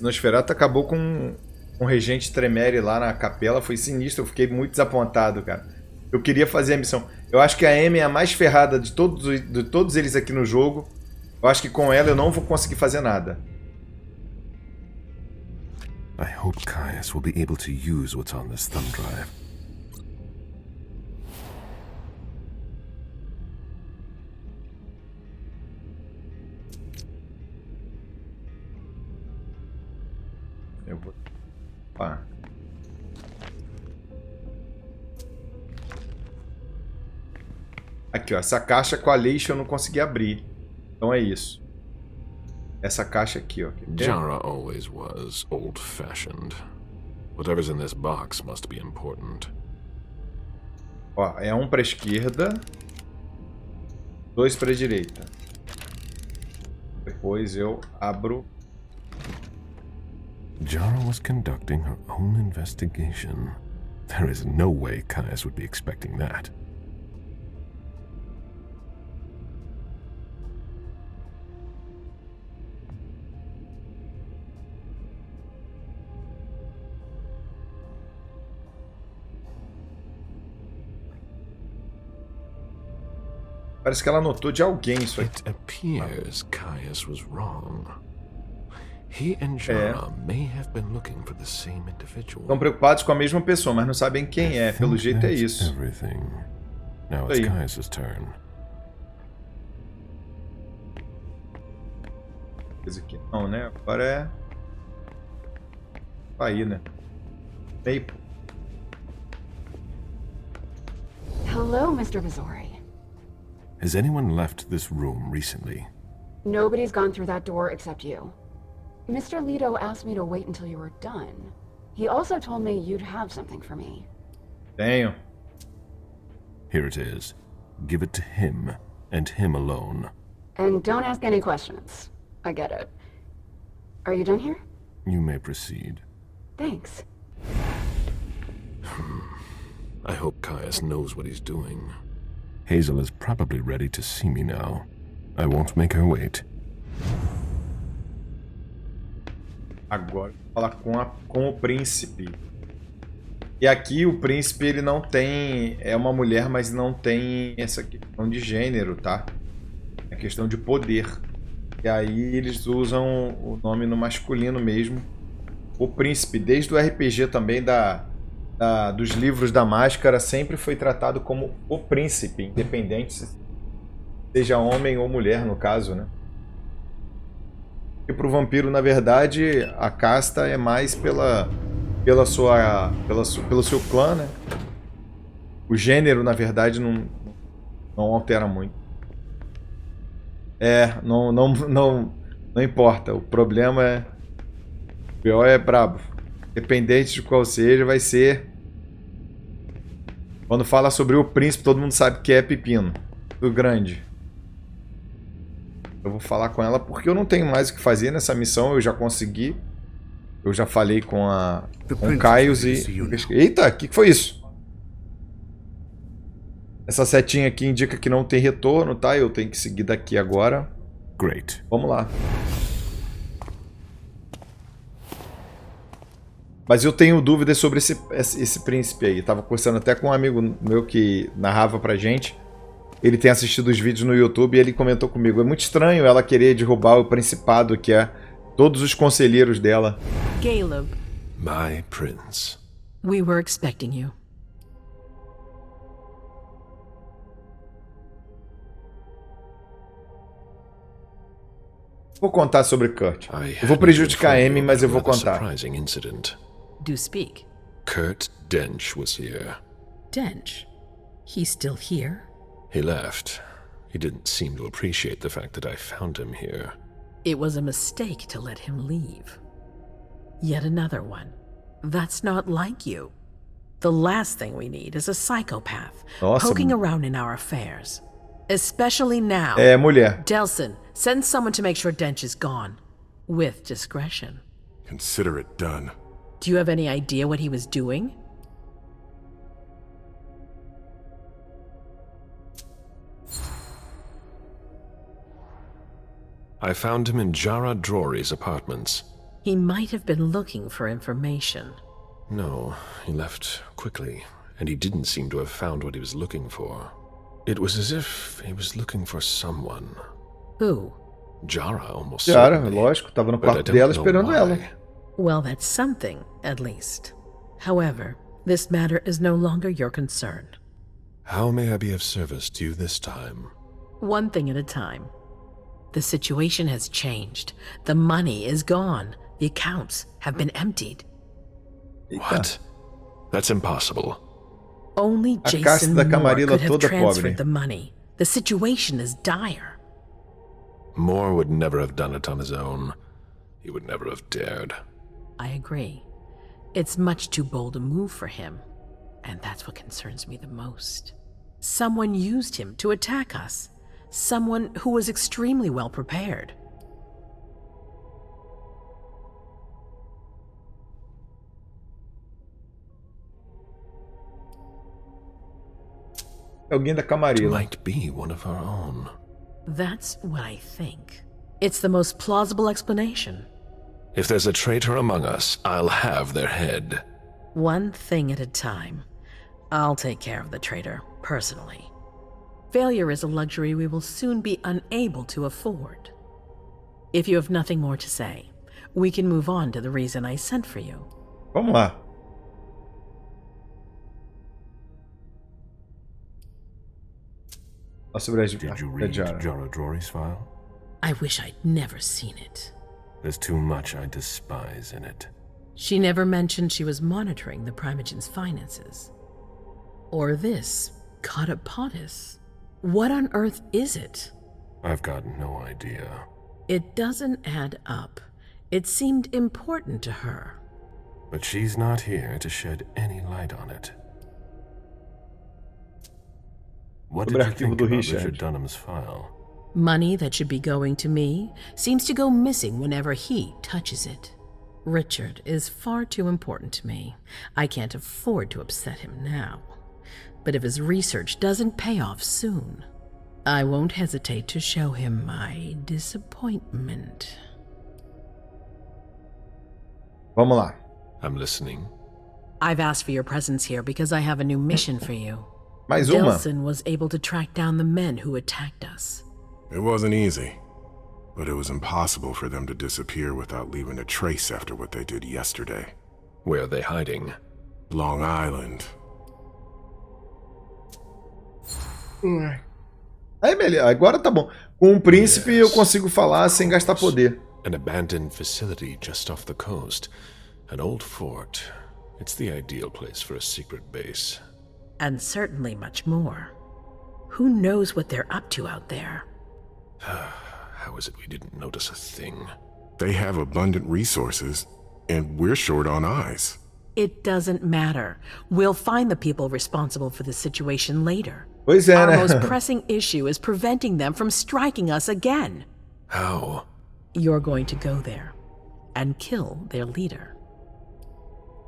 Nosferatu acabou com um regente Tremere lá na capela, foi sinistro, eu fiquei muito desapontado, cara. Eu queria fazer a missão. Eu acho que a Emem é a mais ferrada de todos eles aqui no jogo. Eu acho que com ela eu não vou conseguir fazer nada. I hope Caius will be able to use what's on this thumb drive. Eu vou... Opa. Aqui, ó. Essa caixa com a Leysha eu não consegui abrir. Então é isso. Essa caixa aqui, ó. Jara always was old-fashioned. Whatever's in this box must be important. Ó, é 1 para a esquerda, 2 para a direita. Depois eu abro. Jara was conducting her own investigation. There is no way Caius would be expecting that. Parece que ela anotou de alguém isso aqui. It appears Caius was wrong. He and Jara may have been looking for the same individual. Estão preocupados com a mesma pessoa, mas não sabem quem é. Pelo jeito é isso. Everything. Now it's Caius' turn. Esse aqui não, né? Agora é... Aí, né? Meio... Hello, Mr. Vizori. Has anyone left this room recently? Nobody's gone through that door except you. Mr. Leto asked me to wait until you were done. He also told me you'd have something for me. Tenho. Here it is. Give it to him, and him alone. And don't ask any questions. I get it. Are you done here? You may proceed. Thanks. I hope Caius knows what he's doing. Hazel is probably ready to see me now. I won't make her wait. Agora vou falar com o príncipe. E aqui o príncipe ele não tem... É uma mulher, mas não tem essa questão de gênero, tá? É questão de poder. E aí eles usam o nome no masculino mesmo. O príncipe, desde o RPG também dos livros da Máscara, sempre foi tratado como o príncipe, independente seja homem ou mulher, no caso, né? E pro vampiro, na verdade, a casta é mais pelo seu clã, né? O gênero, na verdade, não altera muito. Não importa. O problema é... O pior é brabo. Independente de qual seja, vai ser Quando fala sobre o príncipe, todo mundo sabe que é pepino. Do grande. Eu vou falar com ela porque eu não tenho mais o que fazer nessa missão. Eu já consegui. Eu já falei com o Caios e... Eita, o que foi isso? Essa setinha aqui indica que não tem retorno, tá? Eu tenho que seguir daqui agora. Great. Vamos lá. Mas eu tenho dúvidas sobre esse príncipe aí. Tava conversando até com um amigo meu que narrava pra gente. Ele tem assistido os vídeos no YouTube e ele comentou comigo. É muito estranho ela querer derrubar o principado, que é todos os conselheiros dela. Galeb. My prince. We were expecting you. Vou contar sobre Kurt. Eu vou prejudicar a Emem, mas eu vou contar. Do speak. Kurt Dench was here. Dench? He's still here? He left. He didn't seem to appreciate the fact that I found him here. It was a mistake to let him leave. Yet another one. That's not like you. The last thing we need is a psychopath poking around in our affairs. Especially now. É, mulher. Delson, send someone to make sure Dench is gone. With discretion. Consider it done. Do you have any idea what he was doing? I found him in Jara Drory's apartments. He might have been looking for information. No, he left quickly, and he didn't seem to have found what he was looking for. It was as if he was looking for someone. Who? Jara, almost Jara, certainly. Lógico, tava no quarto dela esperando ela. Well, that's something, at least. However, this matter is no longer your concern. How may I be of service to you this time? One thing at a time. The situation has changed. The money is gone. The accounts have been emptied. What? That's impossible. Only Jason Moore could have transferred the money. The situation is dire. Moore would never have done it on his own. He would never have dared. I agree. It's much too bold a move for him. And that's what concerns me the most. Someone used him to attack us. Someone who was extremely well prepared. Alguém da Camarilla. Might be one of our own. That's what I think. It's the most plausible explanation. If there's a traitor among us, I'll have their head. One thing at a time. I'll take care of the traitor, personally. Failure is a luxury we will soon be unable to afford. If you have nothing more to say, we can move on to the reason I sent for you. Vamos lá. Did you read Jara Drory's file? I wish I'd never seen it. There's too much I despise in it. She never mentioned she was monitoring the Primogen's finances. Or this, Cada próprias. What on earth is it? I've got no idea. It doesn't add up. It seemed important to her. But she's not here to shed any light on it. What did you think about Richard Dunham's file? Money that should be going to me seems to go missing whenever he touches it. Richard is far too important to me. I can't afford to upset him now. But if his research doesn't pay off soon, I won't hesitate to show him my disappointment. Vamos lá. I'm listening. I've asked for your presence here because I have a new mission for you. Mais uma. Delson was able to track down the men who attacked us. It wasn't easy, but it was impossible for them to disappear without leaving a trace after what they did yesterday. Where are they hiding? Long Island. Aí, beleza. Agora tá bom. Com o príncipe eu consigo falar sem gastar poder. An abandoned facility just off the coast. An old fort. It's the ideal place for a secret base. And certainly much more. Who knows what they're up to out there? How is it we didn't notice a thing? They have abundant resources, and we're short on eyes. It doesn't matter. We'll find the people responsible for this situation later. Pois é, Our né? most pressing issue is preventing them from striking us again. How? You're going to go there and kill their leader.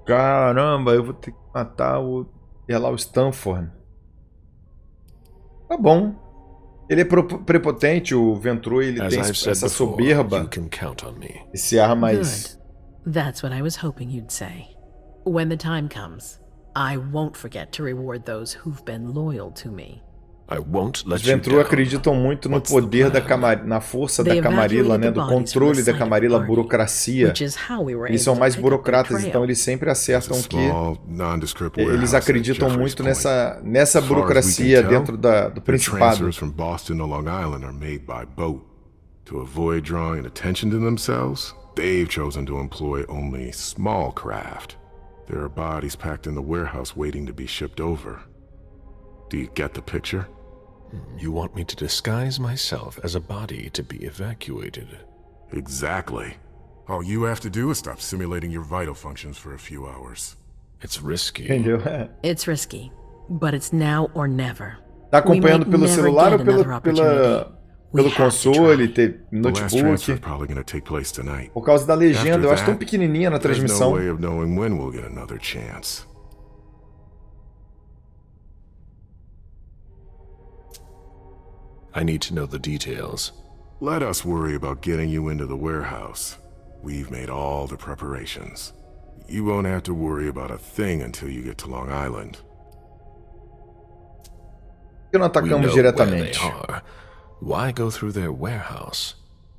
Caramba, eu vou ter que matar o... E lá o Stanford. Tá bom. Ele é prepotente, o Ventru, ele tem essa soberba. Esse ar mais... Good. That's what I was hoping you'd say. When the time comes, I won't forget to reward those who've been loyal to me. Os Ventru acreditam muito no poder da na força da Camarilla, né, do controle da Camarilla, a burocracia. Eles são mais burocratas, então eles sempre acertam que eles acreditam muito nessa burocracia dentro do Principado. To avoid drawing attention to themselves, they've chosen to employ only small craft. There are bodies packed in the warehouse waiting to be shipped over. Do you get the picture? You want me to disguise myself as a body to be evacuated? Exactly. All you have to do is stop simulating your vital functions for a few hours. It's risky. Entendeu? It's risky, but it's now or never. Tá acompanhando pelo celular ou pelo console, notebook? Por causa da legenda, eu acho tão pequenininha na transmissão. I need to know the details. Let us worry about getting you into the warehouse. We've made all the preparations. You won't have to worry about a thing until you get to Long Island. Por que não atacamos diretamente? Why go through their warehouse?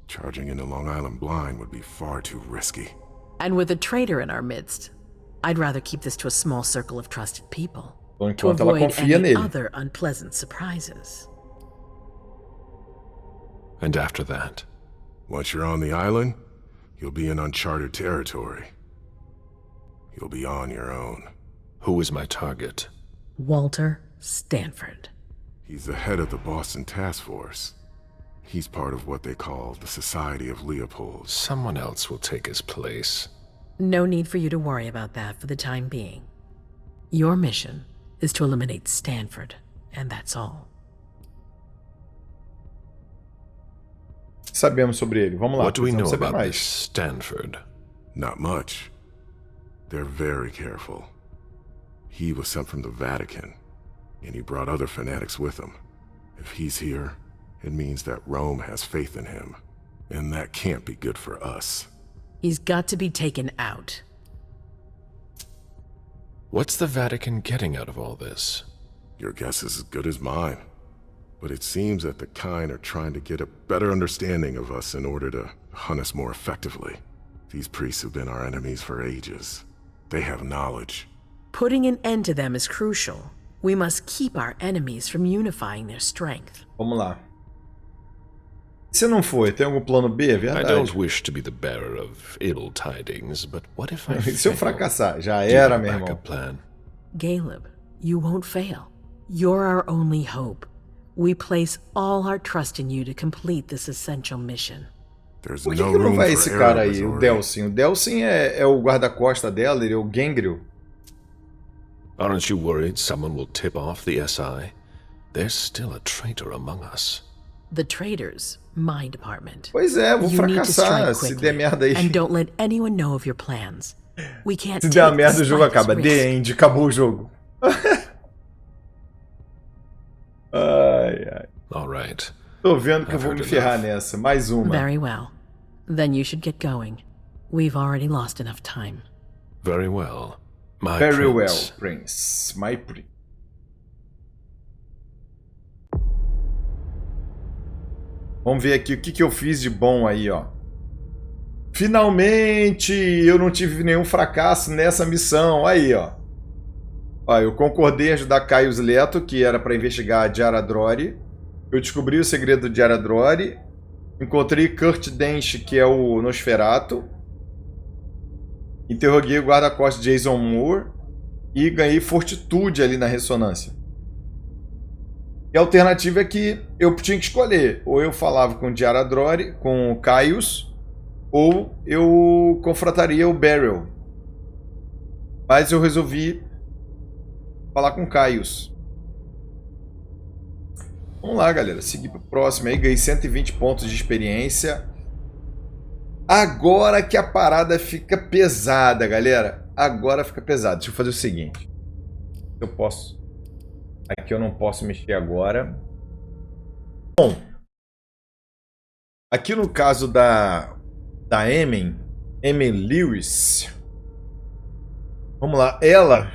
Charging into Long Island blind would be far too risky. And with a traitor in our midst, I'd rather keep this to a small circle of trusted people. To Enquanto ela avoid confia any nele. other unpleasant surprises. And after that? Once you're on the island, you'll be in uncharted territory. You'll be on your own. Who is my target? Walter Stanford. He's the head of the Boston Task Force. He's part of what they call the Society of Leopold. Someone else will take his place. No need for you to worry about that for the time being. Your mission is to eliminate Stanford, and that's all. Sabemos sobre ele. Vamos lá. What do we know saber about mais. this Stanford? Not much. They're very careful. He was sent from the Vatican, and he brought other fanatics with him. If he's here, it means that Rome has faith in him, and that can't be good for us. He's got to be taken out. What's the Vatican getting out of all this? Your guess is as good as mine. But it seems that the kind are trying to get a better understanding of us in order to hunt us more effectively. These priests have been our enemies for ages. They have knowledge. Putting an end to them is crucial. We must keep our enemies from unifying their strength. Vamos lá. Se não foi, tem algum plano B? É verdade. I don't wish to be the bearer of ill tidings, but what if I Se eu fracassar, já era, meu irmão. Plan? Galeb, you won't fail. You're our only hope. We place all our trust in you to complete this essential mission. There's Por que no não room vai for esse cara error, aí, o Missouri. Delsin? O Delsin é o guarda-costa dela, ele é o Gangrel. Aren't you worried someone will tip off the SI? There's still a traitor among us. The traitors, my department. Pois é, vou You need to fracassar strike se quickly, der merda aí. and don't let anyone know of your plans. We can't Se der a take merda, the o jogo acaba. slightest The risk. end, acabou o jogo. Ai, ai. All right. Tô vendo que eu I've vou me heard ferrar enough. nessa. Mais uma. Very well. Then you should get going. We've already lost enough time. Very well. My Very prince. well, Prince. My Prince. Vamos ver aqui o que eu fiz de bom aí, ó. Finalmente eu não tive nenhum fracasso nessa missão. Aí, ó. Ó, eu concordei em ajudar Caius Leto, que era para investigar a Diara Drory. Eu descobri o segredo de Diara Drory. Encontrei Kurt Dench, que é o Nosferatu. Interroguei o guarda-costas Jason Moore. E ganhei fortitude ali na ressonância. E a alternativa é que eu tinha que escolher. Ou eu falava com Diara Drory, com o Caius, ou eu confrontaria o Beryl. Mas eu resolvi falar com o Caius. Vamos lá, galera. Seguir pro próximo aí. Ganhei 120 pontos de experiência. Agora que a parada fica pesada, galera. Agora fica pesada. Deixa eu fazer o seguinte. Eu posso... Aqui eu não posso mexer agora. Bom. Aqui no caso da Emem Lewis. Vamos lá. Ela...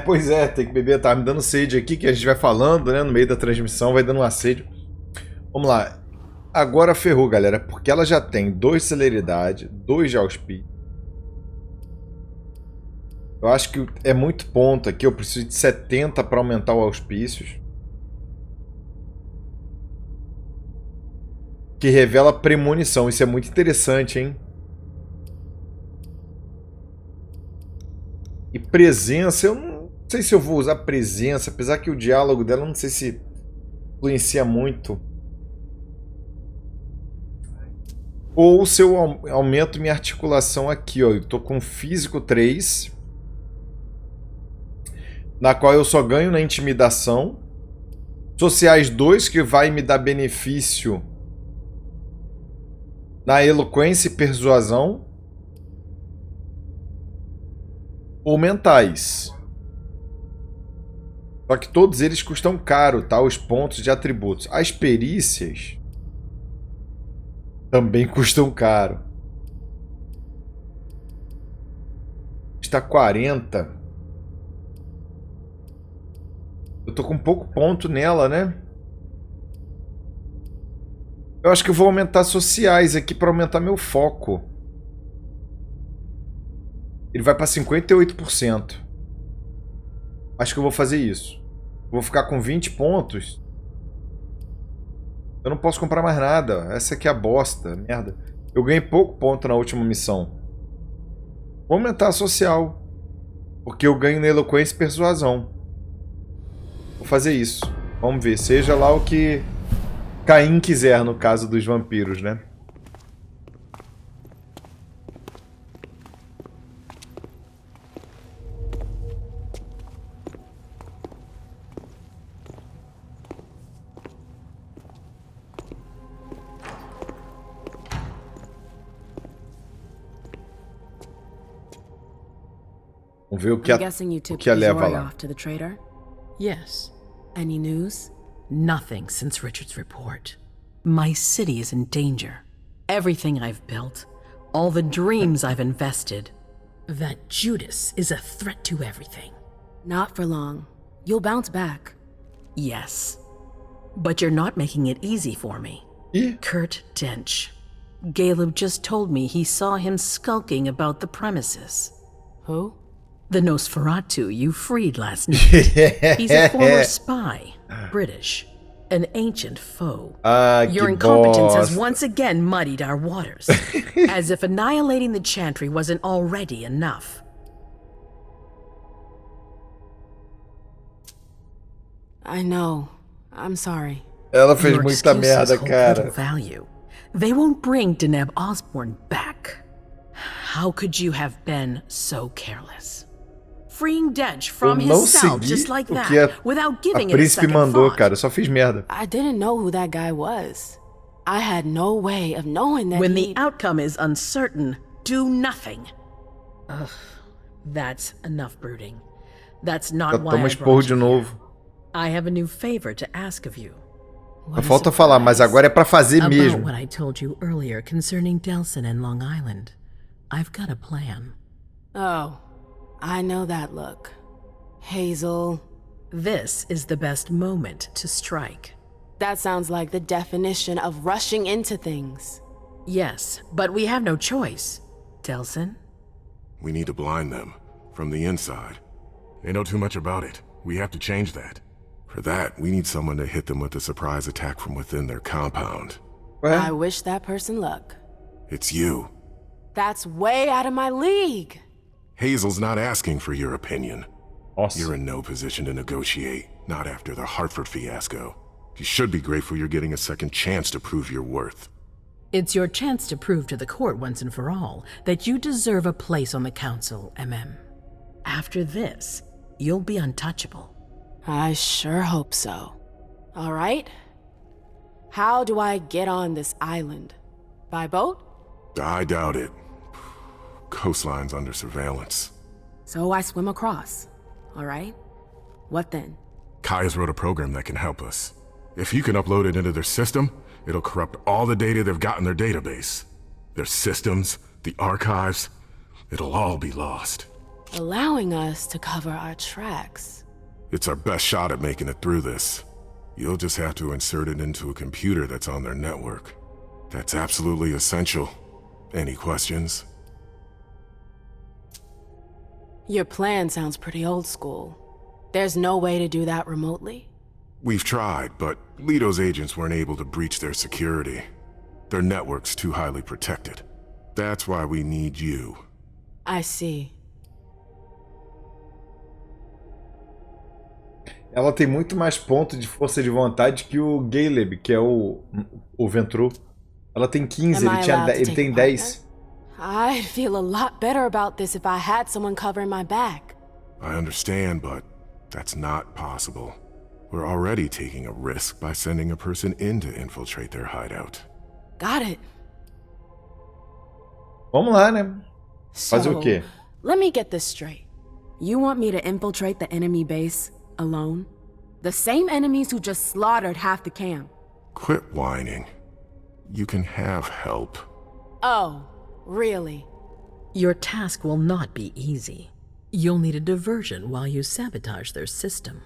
pois é, tem que beber, tá me dando sede aqui, que a gente vai falando, né, no meio da transmissão, vai dando uma sede. Vamos lá. Agora ferrou, galera, porque ela já tem 2 de celeridade, 2 de auspício. Eu acho que é muito ponto aqui, eu preciso de 70 para aumentar o auspícios. Que revela premonição, isso é muito interessante, hein? E presença, eu não sei se eu vou usar presença, apesar que o diálogo dela, eu não sei se influencia muito. Ou se eu aumento minha articulação aqui, ó. Eu tô com físico 3, na qual eu só ganho na intimidação. Sociais 2, que vai me dar benefício na eloquência e persuasão. Ou mentais. Só que todos eles custam caro, tá? Os pontos de atributos. As perícias também custam caro. Está 40. Eu tô com pouco ponto nela, né? Eu acho que eu vou aumentar sociais aqui para aumentar meu foco. Ele vai para 58%. Acho que eu vou fazer isso. Vou ficar com 20 pontos. Eu não posso comprar mais nada. Essa aqui é a bosta. Merda. Eu ganhei pouco ponto na última missão. Vou aumentar a social. Porque eu ganho na eloquência e persuasão. Vou fazer isso. Vamos ver. Seja lá o que Caim quiser, no caso dos vampiros, né? Vamos ver o que a leva lá. To the trader? Yes. Any news? Nothing since Richard's report. My city is in danger. Everything I've built, all the dreams I've invested. That Judas is a threat to everything. Not for long. You'll bounce back. Yes. But you're not making it easy for me. Kurt Dench. Galeb just told me he saw him skulking about the premises. Who? The Nosferatu you freed last night. He's a former spy, British, an ancient foe. Your incompetence has once again muddied our waters, as if annihilating the Chantry wasn't already enough. I know. I'm sorry. Ela fez muita merda, cara. Value. They won't bring Deneb Osborne back. How could you have been so careless? Freeing Dench from his cell just like that, without giving it a second thought. Cara, eu só fiz merda. I didn't know who that guy was. I had no way of knowing that. When the outcome is uncertain, do nothing. Ugh, that's enough brooding. That's not why I brought you here. I have a new favor to ask of you. Só falta falar, mas agora é pra fazer mesmo. About what I told you earlier concerning Delson and Long Island. I've got a plan. Oh, I know that look. Hazel. This is the best moment to strike. That sounds like the definition of rushing into things. Yes, but we have no choice. Delson? We need to blind them, from the inside. They know too much about it. We have to change that. For that, we need someone to hit them with a surprise attack from within their compound. I wish that person luck. It's you. That's way out of my league. Hazel's not asking for your opinion. Awesome. You're in no position to negotiate, not after the Hartford fiasco. You should be grateful you're getting a second chance to prove your worth. It's your chance to prove to the court once and for all that you deserve a place on the council, Emem. After this, you'll be untouchable. I sure hope so. All right. How do I get on this island? By boat? I doubt it. Coastline's under surveillance. So I swim across. All right. What then? Kaya's wrote a program that can help us. If you can upload it into their system, it'll corrupt all the data they've got in their database. Their systems, the archives, it'll all be lost. Allowing us to cover our tracks. It's our best shot at making it through this. You'll just have to insert it into a computer that's on their network. That's absolutely essential. Any questions? Your plan sounds pretty old school. There's no way to do that remotely? We've tried, but Lito's agents weren't able to breach their security. Their network's too highly protected. That's why we need you. I see. Ela tem muito mais ponto de força de vontade que o Galeb, que é o Ventru. Ela tem 15, ele tem 10. I'd feel a lot better about this if I had someone covering my back. I understand, but that's not possible. We're already taking a risk by sending a person in to infiltrate their hideout. Got it. Vamos lá, né? Fazer o quê? Let me get this straight. You want me to infiltrate the enemy base alone? The same enemies who just slaughtered half the camp. Quit whining. You can have help. Oh, really? Your task will not be easy. You'll need a diversion while you sabotage their system.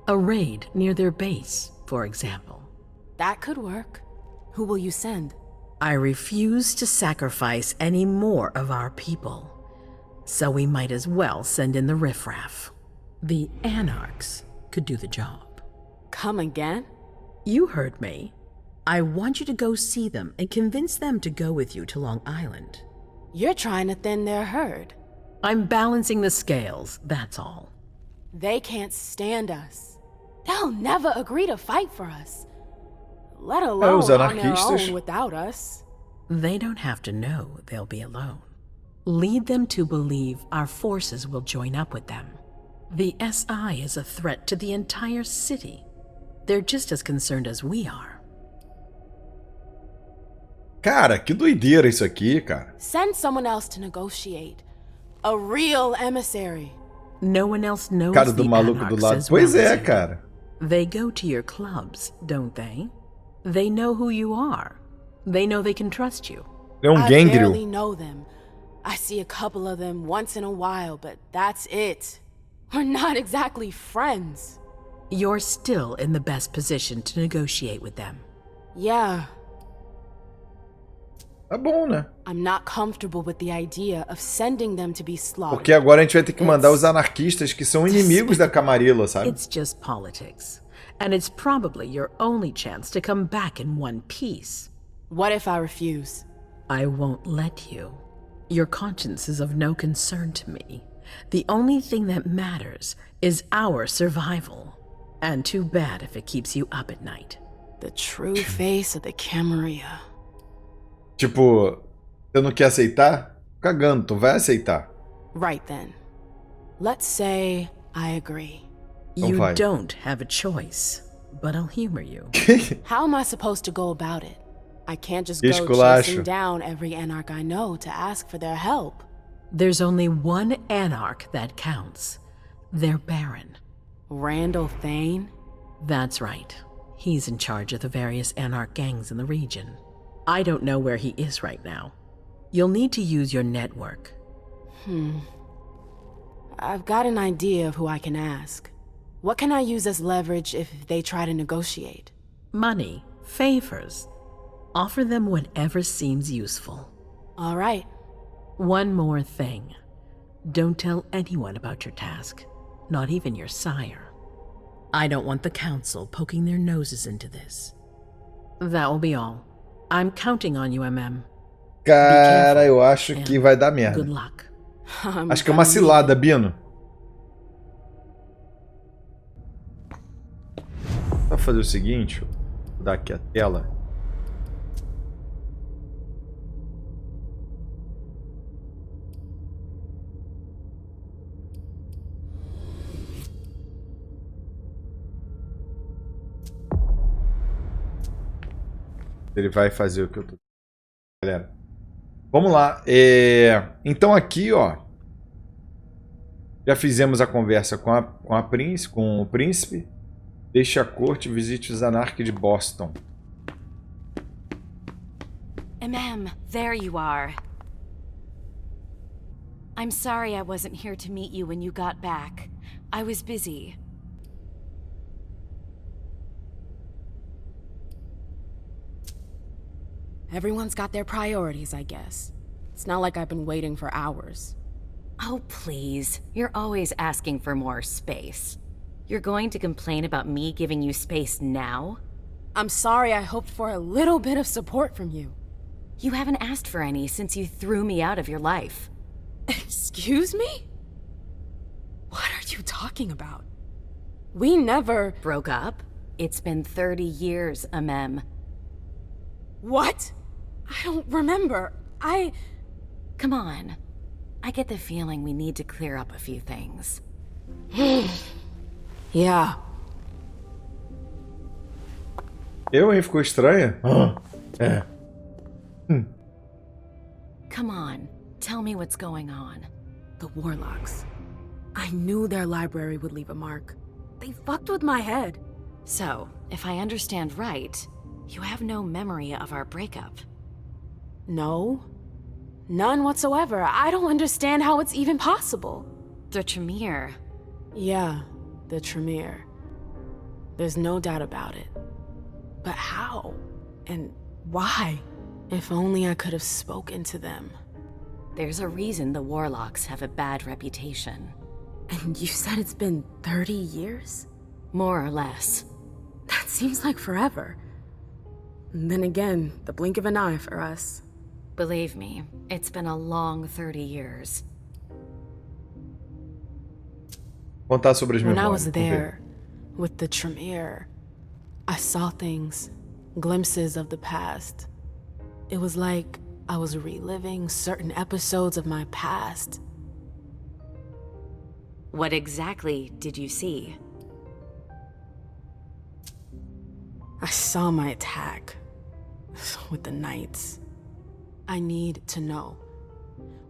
A raid near their base, for example. That could work. Who will you send? I refuse to sacrifice any more of our people. So we might as well send in the riffraff. The Anarchs could do the job. Come again? You heard me. I want you to go see them and convince them to go with you to Long Island. You're trying to thin their herd. I'm balancing the scales, that's all. They can't stand us. They'll never agree to fight for us. Let alone on their own without us. They don't have to know they'll be alone. Lead them to believe our forces will join up with them. The SI is a threat to the entire city. They're just as concerned as we are. Cara, que doideira isso aqui, cara. Send someone else to negotiate. A real emissary. No one else knows Cara do maluco do lado. Pois é, cara. They go to your clubs, don't they? They know who you are. They know they can trust you. É I barely know them. I see a couple of them once in a while, but that's it. We're not exactly friends. You're still in the best position to negotiate with them. Yeah. Tá bom, né? I'm not comfortable with the idea of sending them to be slaughtered. Porque agora a gente vai ter que mandar os anarquistas que são inimigos da Camarilla, sabe? It's just politics. And it's probably your only chance to come back in one piece. What if I refuse? I won't let you. Your conscience is of no concern to me. The only thing that matters is our survival. And too bad if it keeps you up at night. The true face of the Camarilla. Tipo, você não quer aceitar? Cagando, tu vai aceitar. Right then. Let's say I agree. You don't have a choice, but I'll humor you. How am I supposed to go about it? I can't just go chasing down every Anarch I know to ask for their help. There's only one Anarch that counts. Their Baron. Randall Thane? That's right. He's in charge of the various Anarch gangs in the region. I don't know where he is right now. You'll need to use your network. I've got an idea of who I can ask. What can I use as leverage if they try to negotiate? Money, favors. Offer them whatever seems useful. All right. One more thing. Don't tell anyone about your task, not even your sire. I don't want the council poking their noses into this. That will be all. I'm counting on you, Emem. Cara, eu acho que vai dar merda. Good luck. Acho que é uma cilada, Bino. Vou fazer o seguinte, vou dar aqui a tela. Ele vai fazer o que eu tô... Galera, vamos lá. Então aqui, ó, já fizemos a conversa com o príncipe. Deixe a corte, visite os anarcas de Boston. Emem, there you are. I'm sorry I wasn't here to meet you when you got back. I was busy. Everyone's got their priorities, I guess. It's not like I've been waiting for hours. Oh, please. You're always asking for more space. You're going to complain about me giving you space now? I'm sorry I hoped for a little bit of support from you. You haven't asked for any since you threw me out of your life. Excuse me? What are you talking about? We never... Broke up? It's been 30 years, Emem. What? I don't remember. Come on. I get the feeling we need to clear up a few things. Yeah. Ficou estranha? Come on. Tell me what's going on. The Warlocks. I knew their library would leave a mark. They fucked with my head. So, if I understand right, you have no memory of our breakup. No. None whatsoever. I don't understand how it's even possible. The Tremere. Yeah, the Tremere. There's no doubt about it. But how? And why? If only I could have spoken to them. There's a reason the Warlocks have a bad reputation. And you said it's been 30 years? More or less. That seems like forever. And then again, the blink of an eye for us. Believe me, it's been a long 30 years. Contar sobre as memórias. When I was there, with the Tremere, I saw things, glimpses of the past. It was like I was reliving certain episodes of my past. What exactly did you see? I saw my attack with the Knights. I need to know.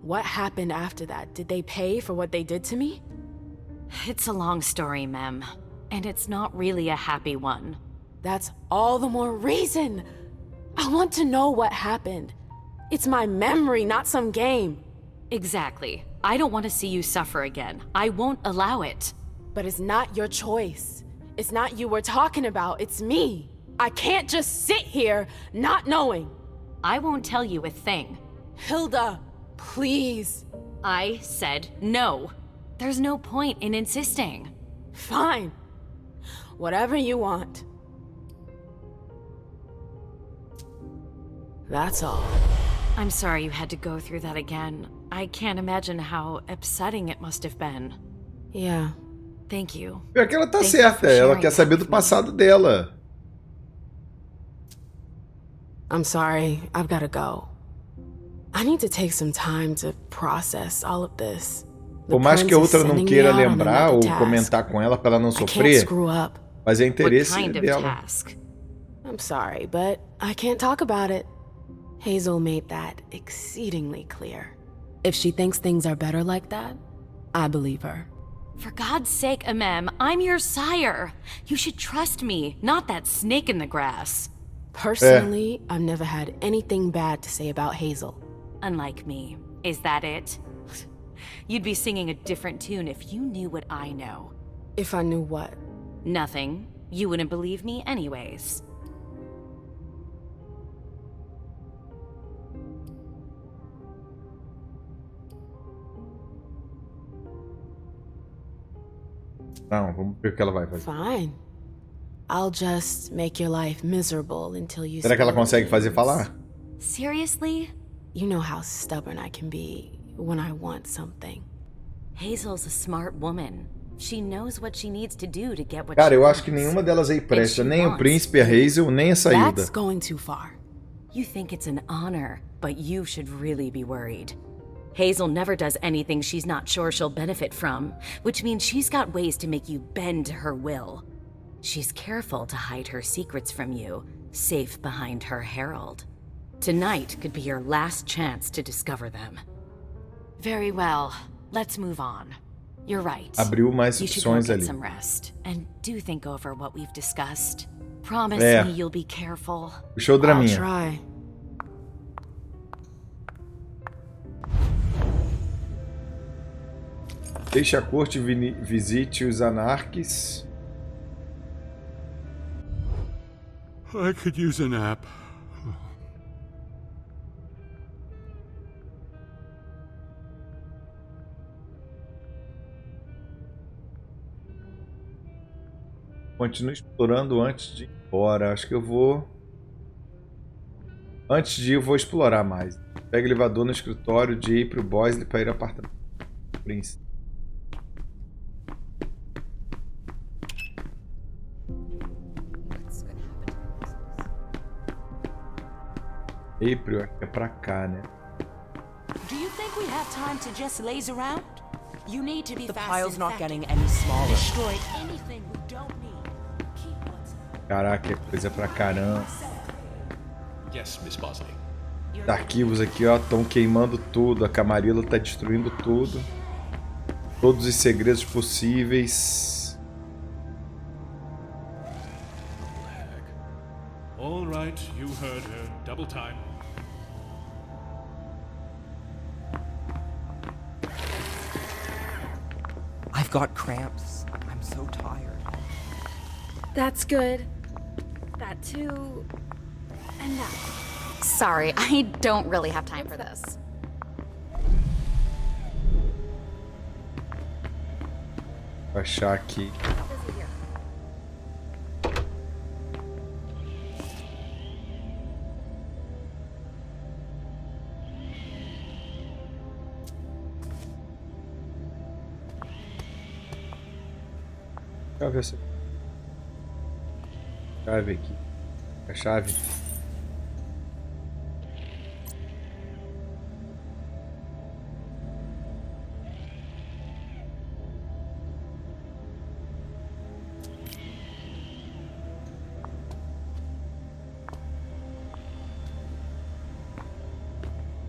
What happened after that? Did they pay for what they did to me? It's a long story, Mem. And it's not really a happy one. That's all the more reason. I want to know what happened. It's my memory, not some game. Exactly. I don't want to see you suffer again. I won't allow it. But it's not your choice. It's not you we're talking about, it's me. I can't just sit here not knowing. I won't tell you a thing. Hilda, please. I said no. There's no point in insisting. Fine. Whatever you want. That's all. I'm sorry you had to go through that again. I can't imagine how upsetting it must have been. Yeah. Thank you. Pior que ela tá certa, ela quer saber do passado dela. I'm sorry, I've gotta go. I need to take some time to process all of this. Por mais que a outra não queira lembrar ou comentar com ela para ela não sofrer, mas é interesse dela. I'm sorry, but I can't talk about it. Hazel made that exceedingly clear. If she thinks things are better like that, I believe her. For God's sake, Emem, I'm your sire. You should trust me, not that snake in the grass. Personally, I've never had anything bad to say about Hazel. Unlike me. Is that it? You'd be singing a different tune if you knew what I know. If I knew what? Nothing. You wouldn't believe me anyways. Não, vamos ver o que ela vai fazer. Fine. I'll just make your life miserable until you. Será que ela consegue fazer falar? Seriously? You know how stubborn I can be when I want something. Hazel's a smart woman. She knows what she needs to do to get what Cara, eu she acho que nenhuma delas aí presta, nem o príncipe, a Hazel, nem a saída. That's going too far. You think it's an honor, but you should really be worried. Hazel never does anything she's not sure she'll benefit from, which means she's got ways to make you bend to her will. She's careful to hide her secrets from you, safe behind her herald. Tonight could be your last chance to discover them. Very well. Let's move on. You're right. Abriu mais You should go opções get ali. some rest and do think over what we've discussed. Promise É. me you'll be careful. Puxou o I'll draminha. try. Deixe a corte e visite os anarques. I could use a nap. Continue explorando antes de ir embora. Acho que eu vou... Antes de ir, eu vou explorar mais. Pega o elevador no escritório de April Boysley para ir ao apartamento do príncipe. April é pra cá, né? Do you think we have time to just laze around? You need to be The fast pile's and not effective. getting any smaller. Destroy anything we don't need. Keep what's Caraca, é coisa pra caramba. Yes, Miss Bosley. Os arquivos aqui, ó, estão queimando tudo. A Camarilla tá destruindo tudo. Todos os segredos possíveis. All right, you heard her. Double time. I've got cramps. I'm so tired. That's good. That too. And that. Sorry, I don't really have time for this. Vou achar aqui. Deixa eu ver se... Chave aqui. A chave.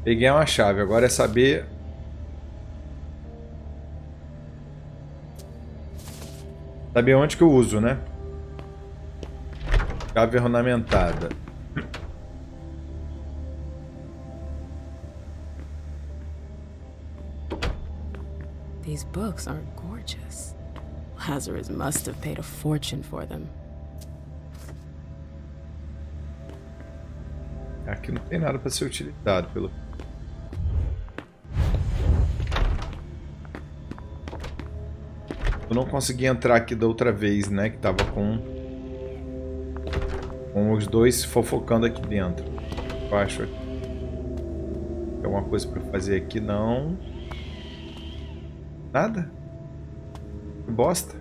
Peguei uma chave, agora é saber... Saber onde que eu uso, né? Chave ornamentada. These books are gorgeous. Lazarus must have paid a fortune for them. Aqui não tem nada para ser utilizado pelo... Eu não consegui entrar aqui da outra vez, né? Que tava com os dois fofocando aqui dentro. Eu acho aqui. Tem alguma coisa para fazer aqui? Não. Nada? Que bosta.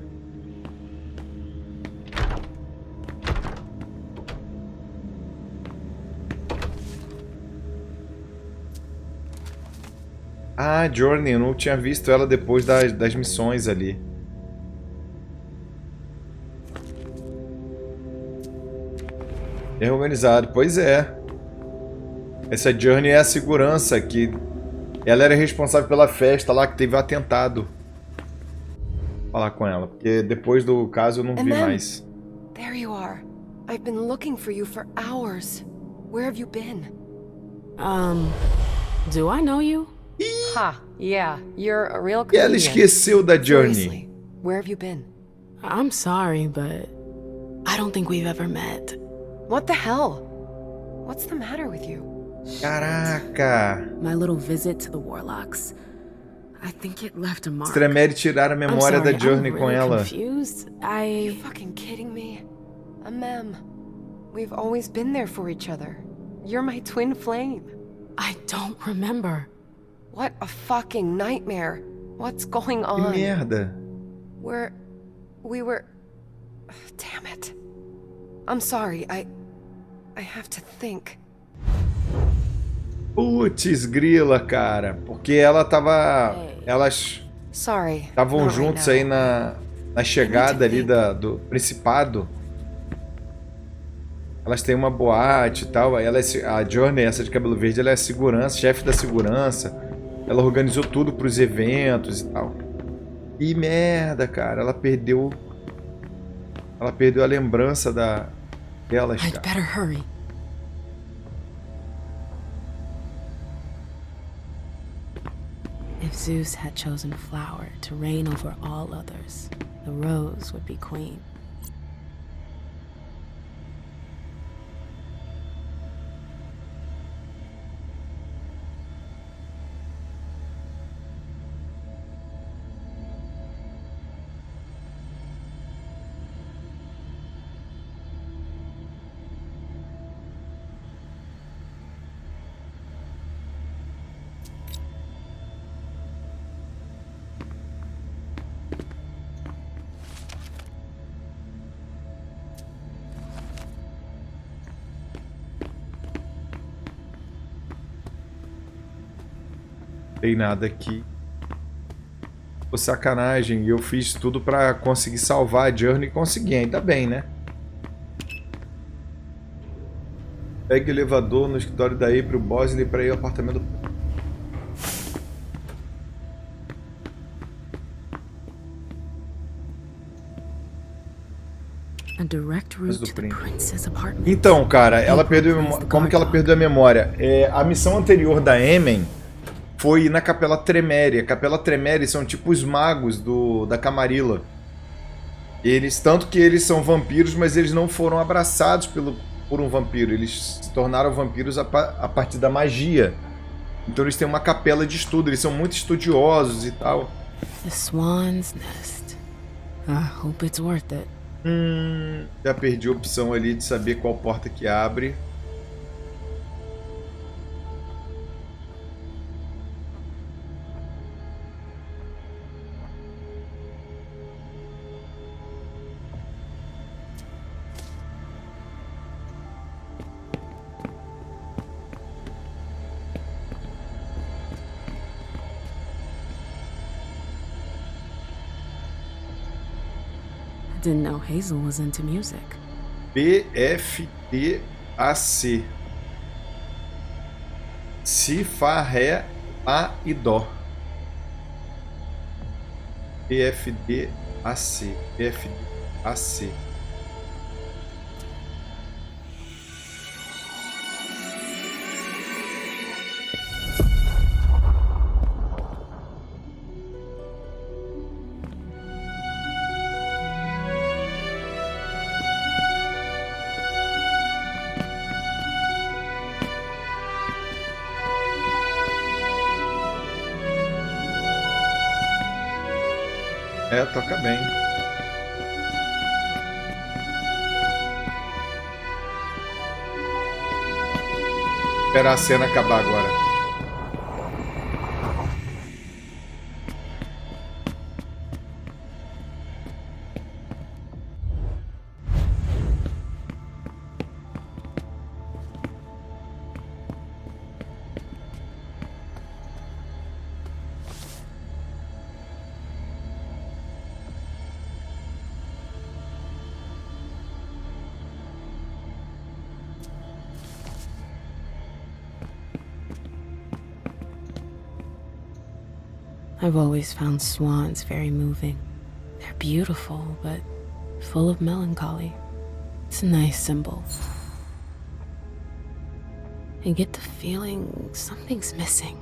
Ah, Journey, eu não tinha visto ela depois das missões ali. É organizado, pois é. Essa Journey é a segurança que... Ela era responsável pela festa lá que teve o atentado. Vou falar com ela, porque depois do caso eu não vi mais. There you are. I've been looking for you for hours. Where have you been? Do I know you? Ha, yeah, you're a real E ela comedian. esqueceu da Journey. Seriously, where have you been? I'm sorry, but I don't think we've ever met. What the hell? What's the matter with you? Caraca! My little visit to the Warlocks. I think it left a mark. Stremere tirar a memória da Journey I'm com really ela. Confused. You fucking kidding me? Emem, we've always been there for each other. You're my twin flame. I don't remember. What a fucking nightmare. What's going Que on? merda. We were... Damn it. I'm sorry, I have to think. Putz, grila, cara. Porque ela tava... Elas Sorry. estavam not juntos right aí na chegada ali do Principado. Elas têm uma boate e tal. Aí a Journey, essa de cabelo verde, ela é segurança, chefe da segurança. Ela organizou tudo pros eventos e tal. E merda, cara. Ela perdeu a lembrança delas, I'd cara. better hurry. If Zeus had chosen flower to reign over all others, the rose would be queen. Tem nada aqui. Pô, sacanagem. Eu fiz tudo pra conseguir salvar a Journey e consegui. Ainda bem, né? Pegue o elevador no escritório da April Bosley pra ir ao apartamento. A direct route to the prince's apartment. Então, cara, ela perdeu. Como que ela perdeu a memória? A missão anterior da Emem foi na Capela Tremere. A Capela Tremere são tipo os magos da Camarilla. Tanto que eles são vampiros, mas eles não foram abraçados por um vampiro. Eles se tornaram vampiros a partir da magia. Então eles têm uma capela de estudo. Eles são muito estudiosos e tal. The Swan's Nest. I hope it's worth it. Já perdi a opção ali de saber qual porta que abre. Didn't know Hazel was into music. BFDAC. Si, Fá, Ré, Lá e Dó. BFDAC. BFDAC. Toca bem. Esperar a cena acabar agora. I've always found swans very moving. They're beautiful, but full of melancholy. It's a nice symbol. I get the feeling something's missing.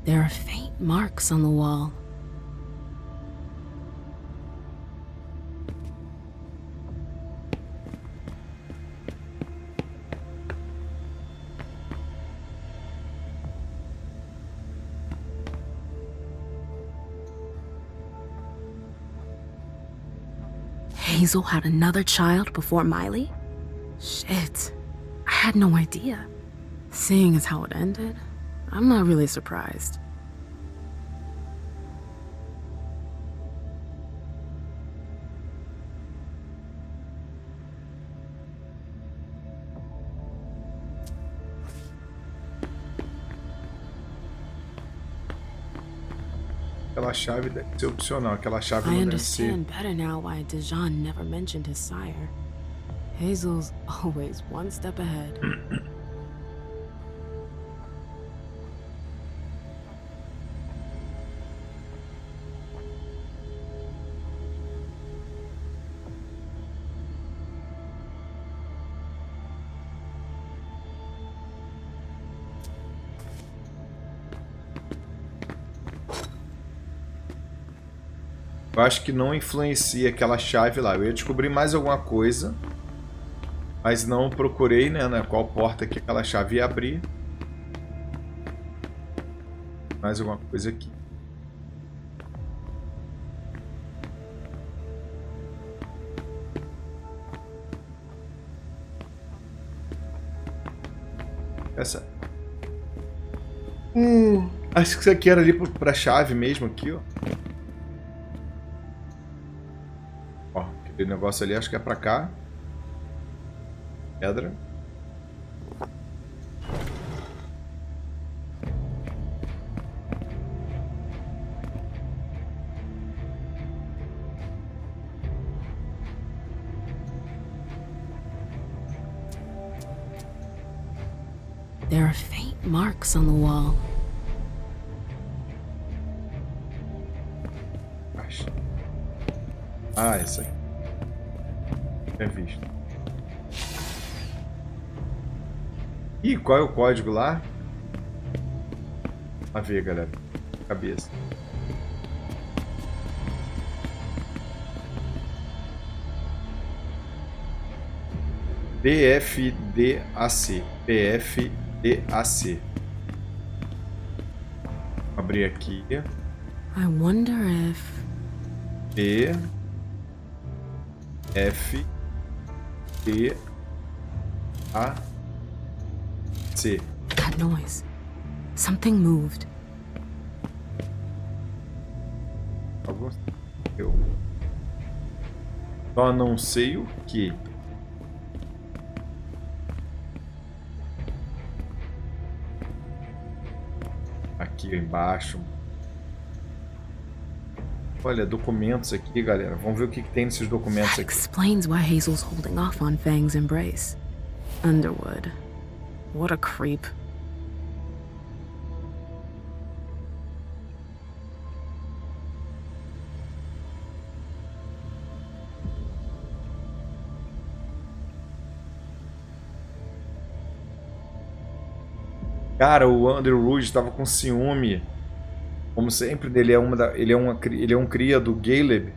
There are faint marks on the wall. Hazel had another child before Miley? Shit, I had no idea. Seeing as how it ended, I'm not really surprised. Aquela chave deve ser opcional. Aquela chave I não deve ser. understand better now why Dijon never mentioned his sire. Hazel's always one step ahead. Eu acho que não influencia aquela chave lá. Eu ia descobrir mais alguma coisa, mas não procurei, né, qual porta que aquela chave ia abrir. Mais alguma coisa aqui. Essa. Acho que isso aqui era ali pra chave mesmo aqui, ó. Aquele negócio ali, acho que é pra cá. Pedra. There are faint marks on the wall. Ah, essa aqui. É visto. E qual é o código lá? A ver, galera. Cabeça. PFDAC. PFDAC. Vou abrir aqui. I wonder if... P F D A C. That noise. Something moved. Eu só não sei o que. Aqui embaixo. Olha, documentos aqui, galera. Vamos ver o que tem nesses documentos That aqui. explains why Hazel's holding off on Fang's embrace. Underwood. What a creep. Cara, o Underwood estava com ciúme. Como sempre, ele é um cria do Galeb.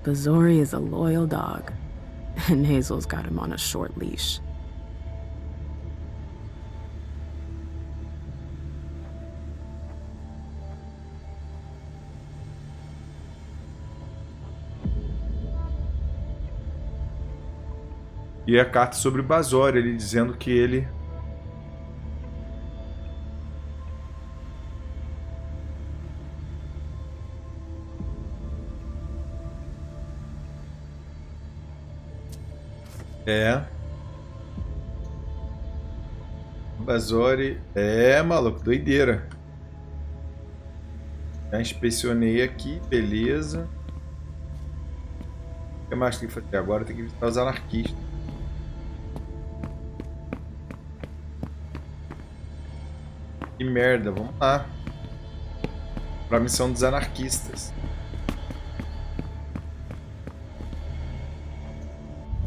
Bazori is a loyal dog, and Hazel's got him on a short leash. E a carta sobre Bazori, ele dizendo que ele... Bazori... maluco, doideira. Já inspecionei aqui, beleza. O que mais tem que fazer? Agora tem que visitar os anarquistas. Que merda, vamos lá. Pra missão dos anarquistas.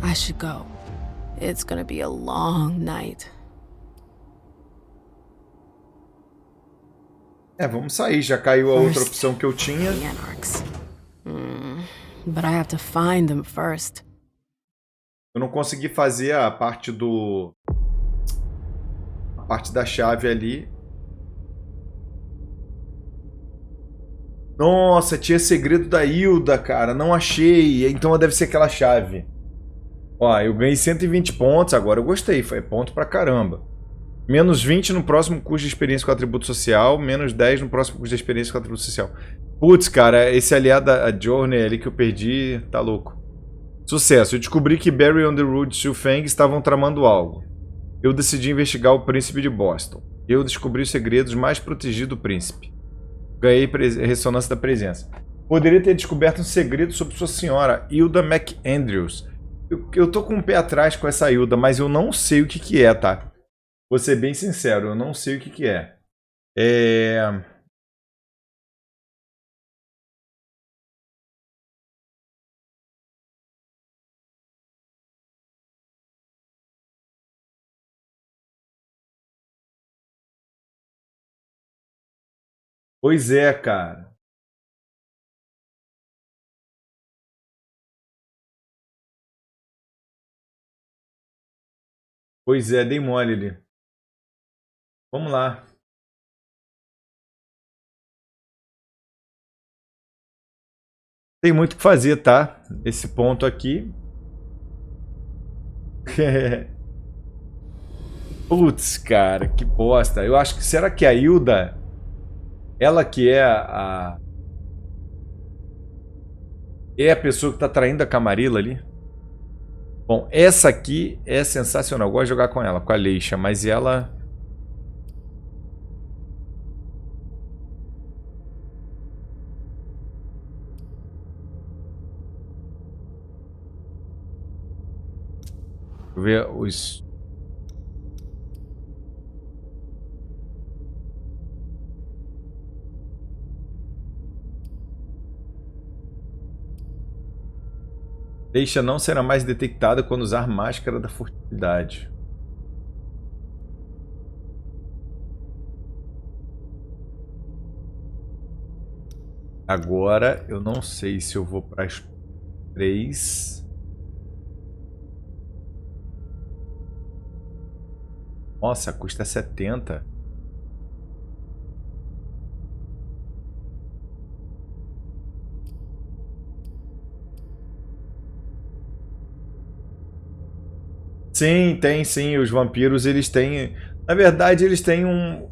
I should go. It's gonna be a long night. Vamos sair, já caiu a outra opção que eu tinha. The anarchs. But I have to find them first. Eu não consegui fazer a parte do... a parte da chave ali. Nossa, tinha segredo da Hilda, cara. Não achei. Então deve ser aquela chave. Ó, eu ganhei 120 pontos. Agora eu gostei. Foi ponto pra caramba. Menos 20 no próximo custo de experiência com atributo social. Menos 10 no próximo custo de experiência com atributo social. Putz, cara. Esse aliado, a Journey ali que eu perdi, tá louco. Sucesso. Eu descobri que Barry Underwood e Xu Feng estavam tramando algo. Eu decidi investigar o príncipe de Boston. Eu descobri os segredos mais protegidos do príncipe. Ganhei ressonância da presença. Poderia ter descoberto um segredo sobre sua senhora, Hilda McAndrews. Eu tô com um pé atrás com essa Hilda, mas eu não sei o que que é, tá? Vou ser bem sincero, eu não sei o que que é. Pois é, cara. Pois é, dei mole ali. Vamos lá. Tem muito o que fazer, tá? Esse ponto aqui. Putz, cara, que bosta. Eu acho que... Será que a Hilda... Ela que é a... É a pessoa que tá traindo a Camarilla ali? Bom, essa aqui é sensacional. Eu gosto de jogar com ela, com a Leysha, mas ela... Deixa eu ver os... Leysha não será mais detectada quando usar máscara da furtividade. Agora eu não sei se eu vou para as 3. Nossa, custa 70. Sim, tem sim. Os vampiros, eles têm... Na verdade, eles têm um...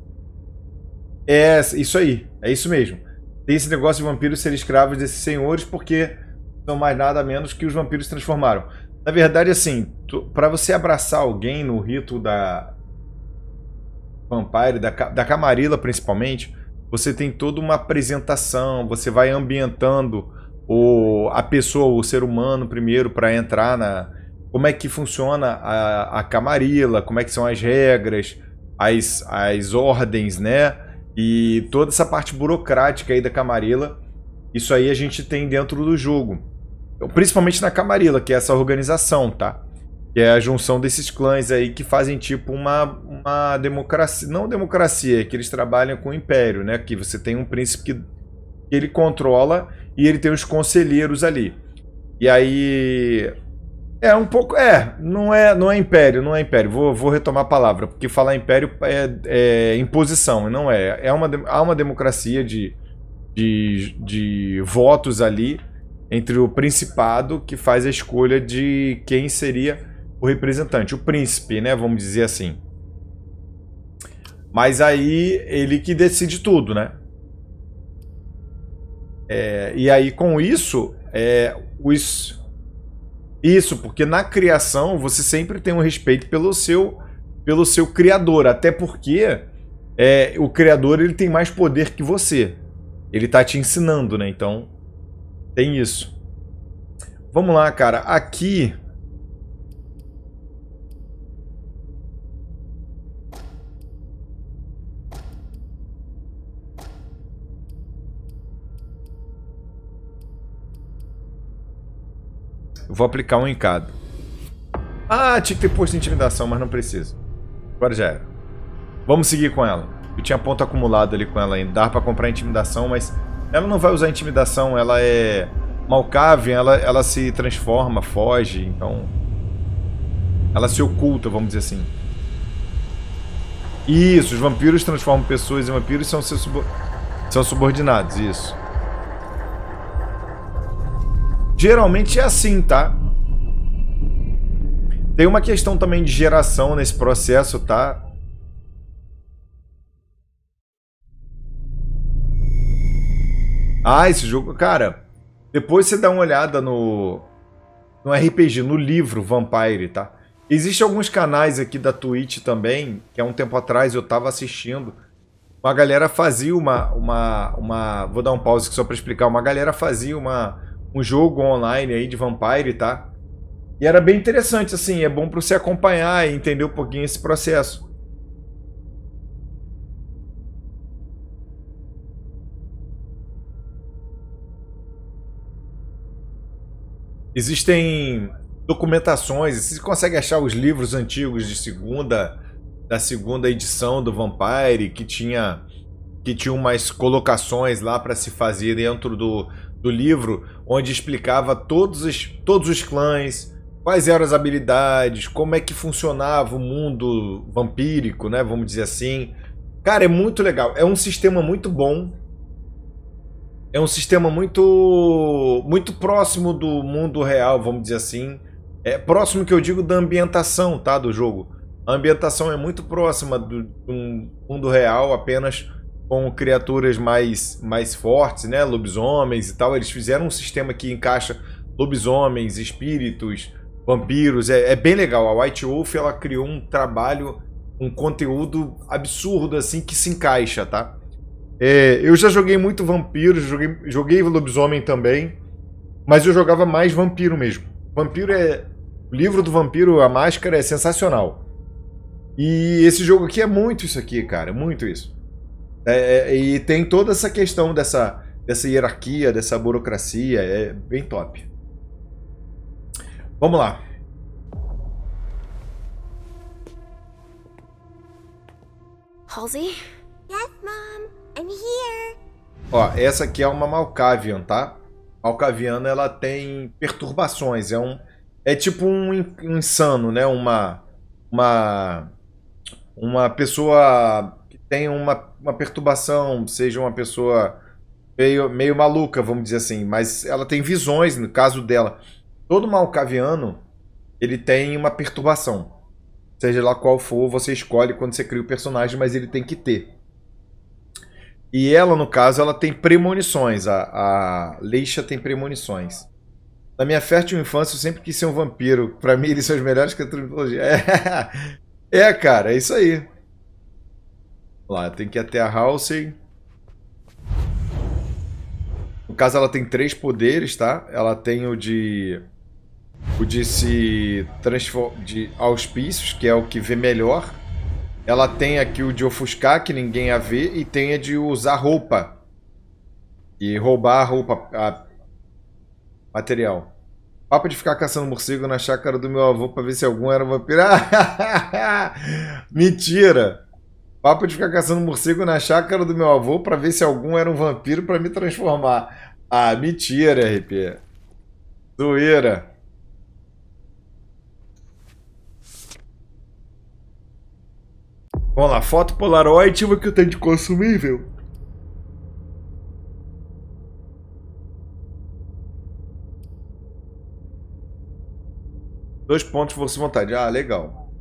É isso aí. É isso mesmo. Tem esse negócio de vampiros serem escravos desses senhores porque são mais nada menos que os vampiros se transformaram. Na verdade, assim, para você abraçar alguém no rito da Vampire, da Camarilla principalmente, você tem toda uma apresentação, você vai ambientando a pessoa, o ser humano primeiro para entrar na... Como é que funciona a Camarilla, como é que são as regras, as ordens, né? E toda essa parte burocrática aí da Camarilla, isso aí a gente tem dentro do jogo. Principalmente na Camarilla, que é essa organização, tá? Que é a junção desses clãs aí que fazem tipo uma democracia. Não democracia, é que eles trabalham com o império, né? Que você tem um príncipe que ele controla e ele tem os conselheiros ali. E aí... É um pouco... não é império, não é império. Vou retomar a palavra, porque falar império é imposição, e não é. Há uma democracia de votos ali entre o principado que faz a escolha de quem seria o representante, o príncipe, né? Vamos dizer assim. Mas aí ele que decide tudo, né? E aí com isso, Isso, porque na criação você sempre tem um respeito pelo seu criador, até porque o criador ele tem mais poder que você. Ele tá te ensinando, né? Então, tem isso. Vamos lá, cara. Aqui... Eu vou aplicar um em cada. Ah, tinha que ter posto intimidação, mas não precisa. Agora já era. Vamos seguir com ela. Eu tinha ponto acumulado ali com ela ainda. Dá pra comprar intimidação, mas ela não vai usar intimidação. Ela é malcável, ela se transforma, foge. Então, ela se oculta, vamos dizer assim. Isso, os vampiros transformam pessoas em vampiros e são subordinados, isso. Geralmente é assim, tá? Tem uma questão também de geração nesse processo, tá? Ah, esse jogo... Cara, depois você dá uma olhada no no RPG, no livro Vampire, tá? Existem alguns canais aqui da Twitch também, que há um tempo atrás eu tava assistindo. Uma galera fazia vou dar um pause aqui só para explicar. Uma galera fazia um jogo online aí de Vampire, tá? E era bem interessante, assim, é bom para você acompanhar e entender um pouquinho esse processo. Existem documentações, você consegue achar os livros antigos da segunda edição do Vampire, que tinha umas colocações lá para se fazer dentro do livro, onde explicava todos os clãs, quais eram as habilidades, como é que funcionava o mundo vampírico, né, vamos dizer assim. Cara, é muito legal, é um sistema muito bom. É um sistema muito próximo do mundo real, vamos dizer assim. É próximo que eu digo da ambientação, tá, do jogo. A ambientação é muito próxima do mundo real, apenas com criaturas mais fortes, né, lobisomens e tal. Eles fizeram um sistema que encaixa lobisomens, espíritos, vampiros. É bem legal. A White Wolf, ela criou um trabalho, um conteúdo absurdo assim que se encaixa, tá? Eu já joguei muito Vampiros, joguei lobisomem também, mas eu jogava mais Vampiro mesmo. O livro do Vampiro, a Máscara, é sensacional. E esse jogo aqui é muito isso aqui, cara, muito isso. E tem toda essa questão dessa hierarquia, dessa burocracia, é bem top. Vamos lá. Halsey? Yes, Mom. I'm here. Ó, essa aqui é uma Malkavian, tá? Malkaviana, ela tem perturbações, é tipo um insano, né? Uma pessoa que tem uma perturbação, seja uma pessoa meio maluca, vamos dizer assim, mas ela tem visões, no caso dela. Todo Malkaviano, ele tem uma perturbação. Seja lá qual for, você escolhe quando você cria o personagem, mas ele tem que ter. E ela, no caso, ela tem premonições. A Leysha tem premonições. Na minha fértil infância, eu sempre quis ser um vampiro. Pra mim, eles são os melhores criaturas de mitologia. Cara, é isso aí. Vamos lá, tem que ir até a Halsey. No caso, ela tem 3 poderes, tá? Ela tem o de se transformar, de auspícios, que é o que vê melhor. Ela tem aqui o de ofuscar, que ninguém a vê, e tem a de usar roupa. E roubar a roupa, material. Papo de ficar caçando morcego na chácara do meu avô pra ver se algum era um vampiro. Mentira! Papo de ficar caçando morcego na chácara do meu avô pra ver se algum era um vampiro pra me transformar. Ah, mentira, RP. Zoeira. Vamos lá, foto Polaroid, o que eu tenho de consumível. Dois pontos, força e vontade. Ah, legal.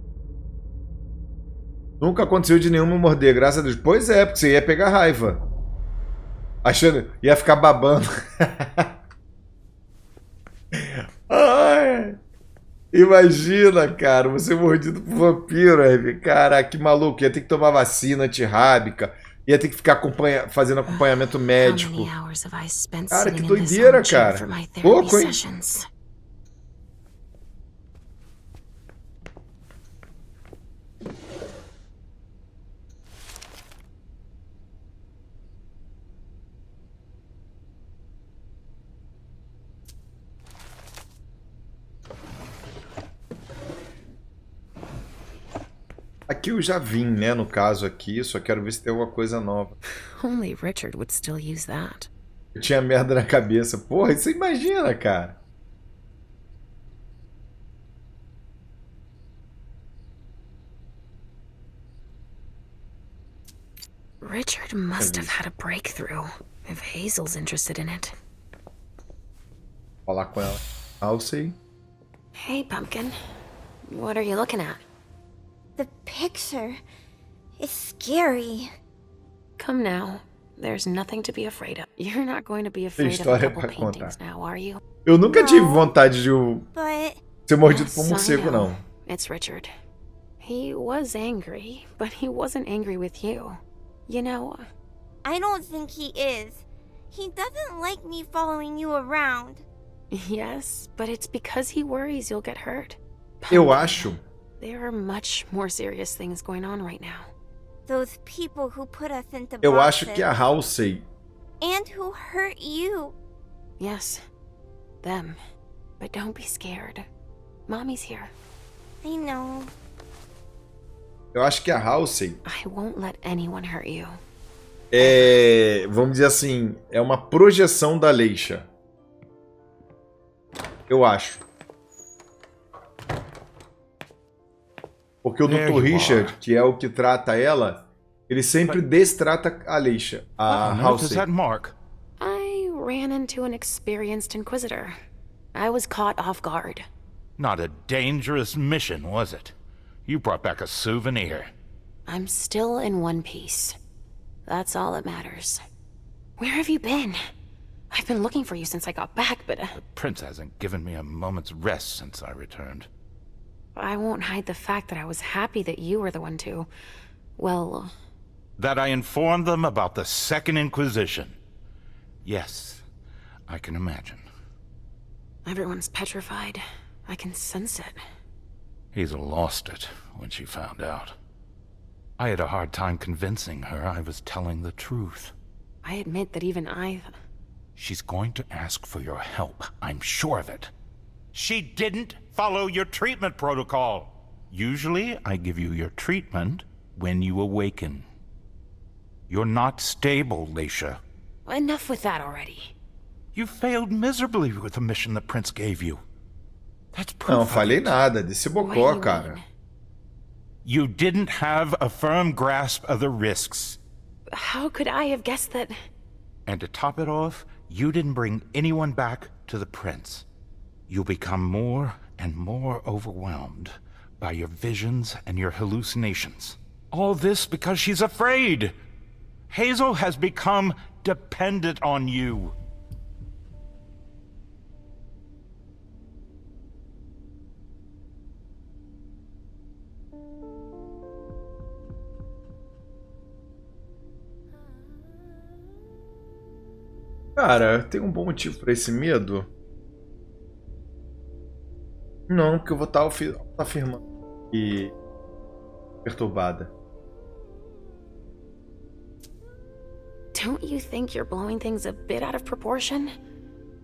Nunca aconteceu de nenhuma morder, graças a Deus. Pois é, porque você ia pegar raiva. Achando, ia ficar babando. Ai... Imagina, cara, você mordido por vampiro, RV. Caraca, que maluco. Ia ter que tomar vacina antirrábica. Ia ter que ficar fazendo acompanhamento médico. Cara, que doideira, cara. Pouco, hein? Aqui eu já vim, né, no caso aqui, só quero ver se tem alguma coisa nova. Only Richard would still use that. Eu tinha merda na cabeça. Porra, você imagina, cara. Richard must have had a breakthrough, if Hazel's interested in it. Falar com ela. Halsey. Hey, Pumpkin. What are you looking at? The picture is scary. Come now. There's nothing to be afraid of. You're not going to be afraid of a couple paintings now, are you? Eu nunca tive vontade de ser mordido por um Yes, morcego, I know. não. It's Richard. He was angry, but he wasn't angry with you. You know, I don't think he is. He doesn't like me following you around. yes, but it's because he worries you'll get hurt. Eu acho. There are much more serious things going on right now. Those people who put us into Eu acho boxes. que a Halsey. And who hurt you. Yes, them. But don't be scared. Mommy's here. I know. Eu acho que a Halsey I won't let anyone hurt you. é, vamos dizer assim, é uma projeção da Leysha. Eu acho. Porque o There Dr. you Richard, are. que é o que trata ela, ele sempre destrata a Leysha, a What on earth is Halsey. that mark? I ran into an experienced inquisitor. I was caught off guard. Not a dangerous mission, was it? You brought back a souvenir. I'm still in one piece. That's all that matters. Where have you been? I've been looking for you since I got back, but The prince hasn't given me a moment's rest since I returned. I won't hide the fact that I was happy that you were the one to, well, That I informed them about the Second Inquisition. Yes, I can imagine. everyone's petrified. I can sense it. Hazel lost it when she found out. I had a hard time convincing her I was telling the truth. I admit that even She's going to ask for your help, I'm sure of it. She didn't follow your treatment protocol. Usually, I give you your treatment when you awaken. You're not stable, Leysha. Enough with that already. You failed miserably with the mission the prince gave you. That's proof Não of falei it. nada, desse bocó, cara. You didn't have a firm grasp of the risks. How could I have guessed that? And to top it off, you didn't bring anyone back to the prince. You'll become more and more overwhelmed by your visions and your hallucinations. All this because she's afraid. Hazel has become dependent on you. Cara, tem um bom motivo pra esse medo? Não, porque eu vou estar afirmando que perturbada. Don't you think you're blowing things a bit out of proportion?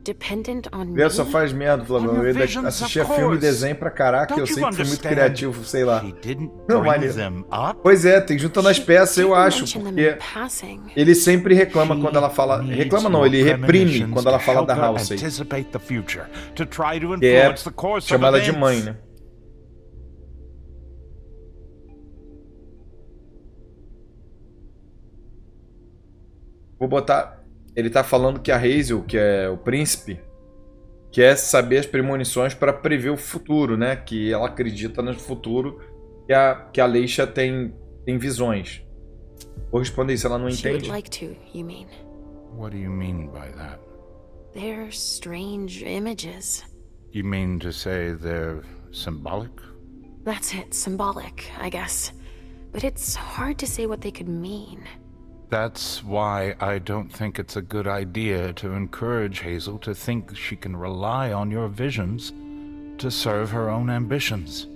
Dependent on me? Vê, só faz merda, Flamengo. Eu visions, assistia of filme e course. desenho pra caraca, eu Don't you sempre fui muito understand? criativo, sei lá. She didn't Não, bring maneiro. them up. Pois é, tem juntando as peças, eu acho, Mention them porque in passing. ele sempre reclama quando ela fala. Needs Reclama não, your ele reprime premonitions quando ela to fala help da her Halsey. anticipate the future, to try to Que é influence the course of chamar ela de events. mãe, né? Vou botar. Ele tá falando que a Hazel, que é o príncipe, quer saber as premonições para prever o futuro, né? Que ela acredita no futuro, que a Leysha tem visões. Vou responder isso, ela não She would entende. like to, you mean? What do you mean by that? They're strange images. You mean to say they're symbolic? That's it, symbolic, I guess. But it's hard to say what they could mean. That's why I don't think it's a good idea to encourage Hazel to think she can rely on your visions to serve her own ambitions.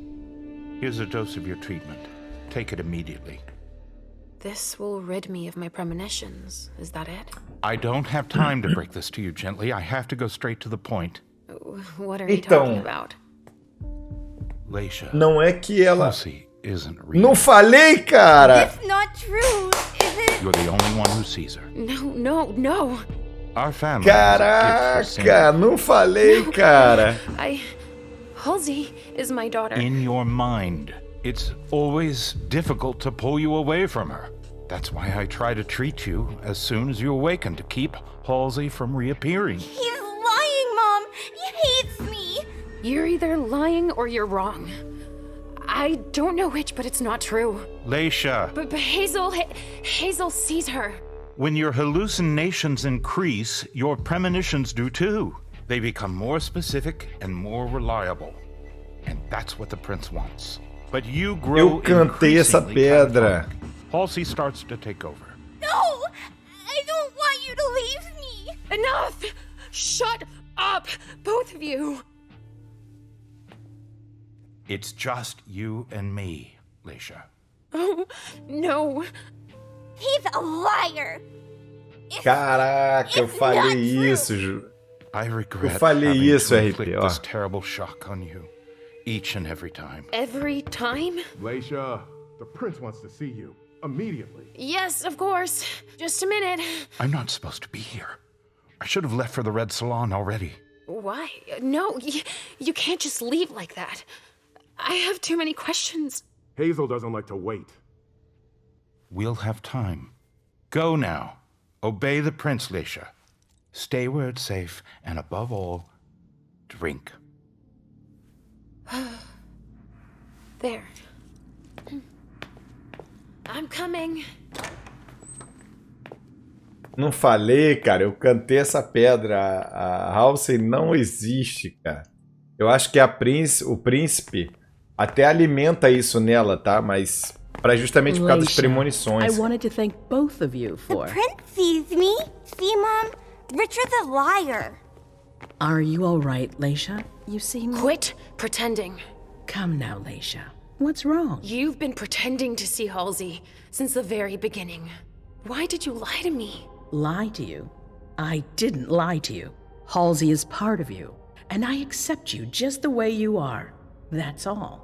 Here's a dose of your treatment. Take it immediately. This will rid me of my premonitions, is that it? I don't have time to break this to you gently. I have to go straight to the point. What are you talking about? Leysha. Não é que ela. Lucy isn't real. Não falei, cara! It's not true, is it? You're the only one who sees her. No. Our family has a gift for Caraca, Cena. não falei, cara. Halsey is my daughter. In your mind, it's always difficult to pull you away from her. That's why I try to treat you as soon as you awaken to keep Halsey from reappearing. He's lying, Mom. He hates me. You're either lying or you're wrong. I don't know which, but it's not true. Leysha, But Hazel sees her. when your hallucinations increase, your premonitions do too. They become more specific and more reliable. And that's what the prince wants. But you grow Eu cantei essa pedra. Halsey starts to take over. No! I don't want you to leave me! Enough! Shut up, both of you! It's just you and me, Leysha. Oh, no. He's a liar! Caraca, eu falei isso, Ju. I regret Eu falei having isso, to RP, inflict ó. this terrible shock on you, each and every time. Every time? Leysha, the prince wants to see you. Immediately. Yes, of course. Just a minute. I'm not supposed to be here. I should have left for the Red Salon already. Why? No, you can't just leave like that. I have too many questions. Hazel doesn't like to wait. We'll have time. Go now. Obey the prince, Leysha. Stay where it's safe, and above all, drink. There. I'm coming. Não falei, cara. Eu cantei essa pedra. A Halsey não existe, cara. Eu acho que o príncipe até alimenta isso nela, tá? Mas para justamente por causa das premonições. I wanted to thank both of you for. The prince sees me. See, Mom? Richard's a liar. Are you all right, Leysha? You seem. Quit pretending. Come now, Leysha. What's wrong? You've been pretending to see Halsey since the very beginning. Why did you lie to me? Lie to you? I didn't lie to you. Halsey is part of you, and I accept you just the way you are. That's all.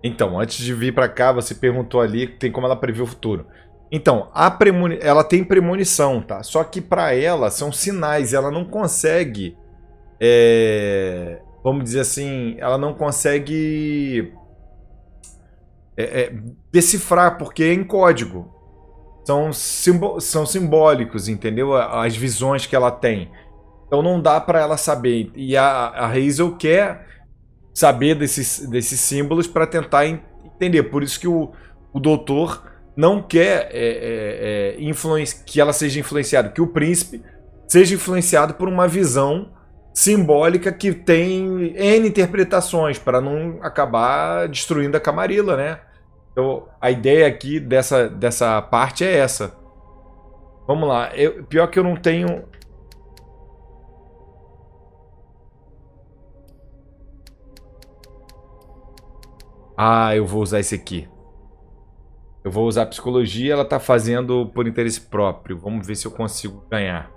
Então, antes de vir pra cá, você perguntou ali, tem como ela prever o futuro. Então, ela tem premonição, tá? Só que pra ela são sinais, ela não consegue, vamos dizer assim, ela não consegue decifrar, porque é em código. São simbólicos, entendeu? As visões que ela tem. Então não dá pra ela saber. E a Hazel quer saber desses símbolos para tentar entender. Por isso que o doutor não quer que ela seja influenciada, que o príncipe seja influenciado por uma visão simbólica que tem N interpretações, para não acabar destruindo a Camarilla, né? Então a ideia aqui dessa parte é essa. Vamos lá. Pior que eu não tenho... Ah, eu vou usar esse aqui. Eu vou usar a psicologia, ela tá fazendo por interesse próprio. Vamos ver se eu consigo ganhar.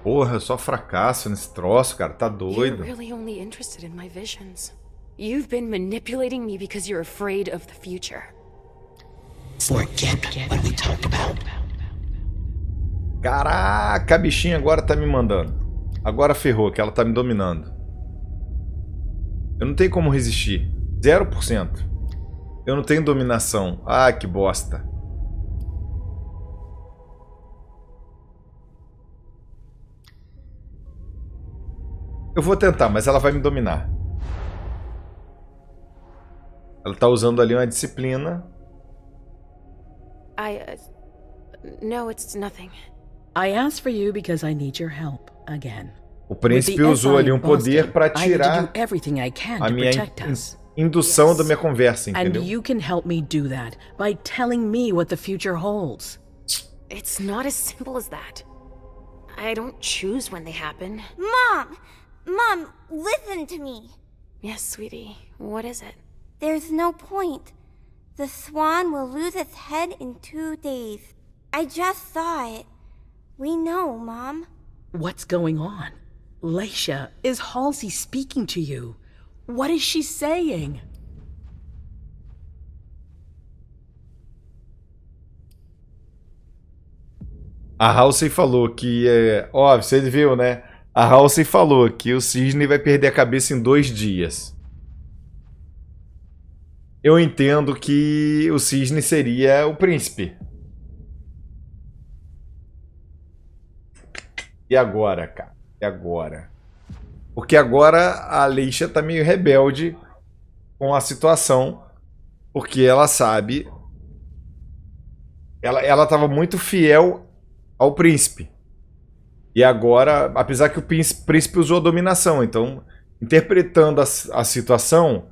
Porra, só fracasso nesse troço, cara. Tá doido. You're really only interested in my visions. You've been manipulating me because you're afraid of the future. Forget what we talked about. Caraca, a bichinha agora tá me mandando. Agora ferrou, que ela tá me dominando. Eu não tenho como resistir. 0%. Eu não tenho dominação. Ah, que bosta. Eu vou tentar, mas ela vai me dominar. Ela tá usando ali uma disciplina. No, it's nothing. I asked for you because I need your help again. O príncipe usou ali um poder para tirar a minha indução da minha conversa, entendeu? And you can help me do that by telling me what the future holds. It's not as simple as that. I don't choose when they happen. Mom, listen to me. Yes, sweetie. What is it? There's no point. The swan will lose its head in 2 days. I just saw it. We know, Mom. What's going on? Leysha, is Halsey speaking to you? What is she saying? A Halsey falou que... Ó, você viu, né? A Halsey falou que o cisne vai perder a cabeça em 2 dias. Eu entendo que o cisne seria o príncipe. E agora, cara? E agora? Porque agora a Leysha tá meio rebelde com a situação. porque ela sabe... Ela estava muito fiel ao príncipe. E agora, apesar que o príncipe usou a dominação, então, interpretando a situação,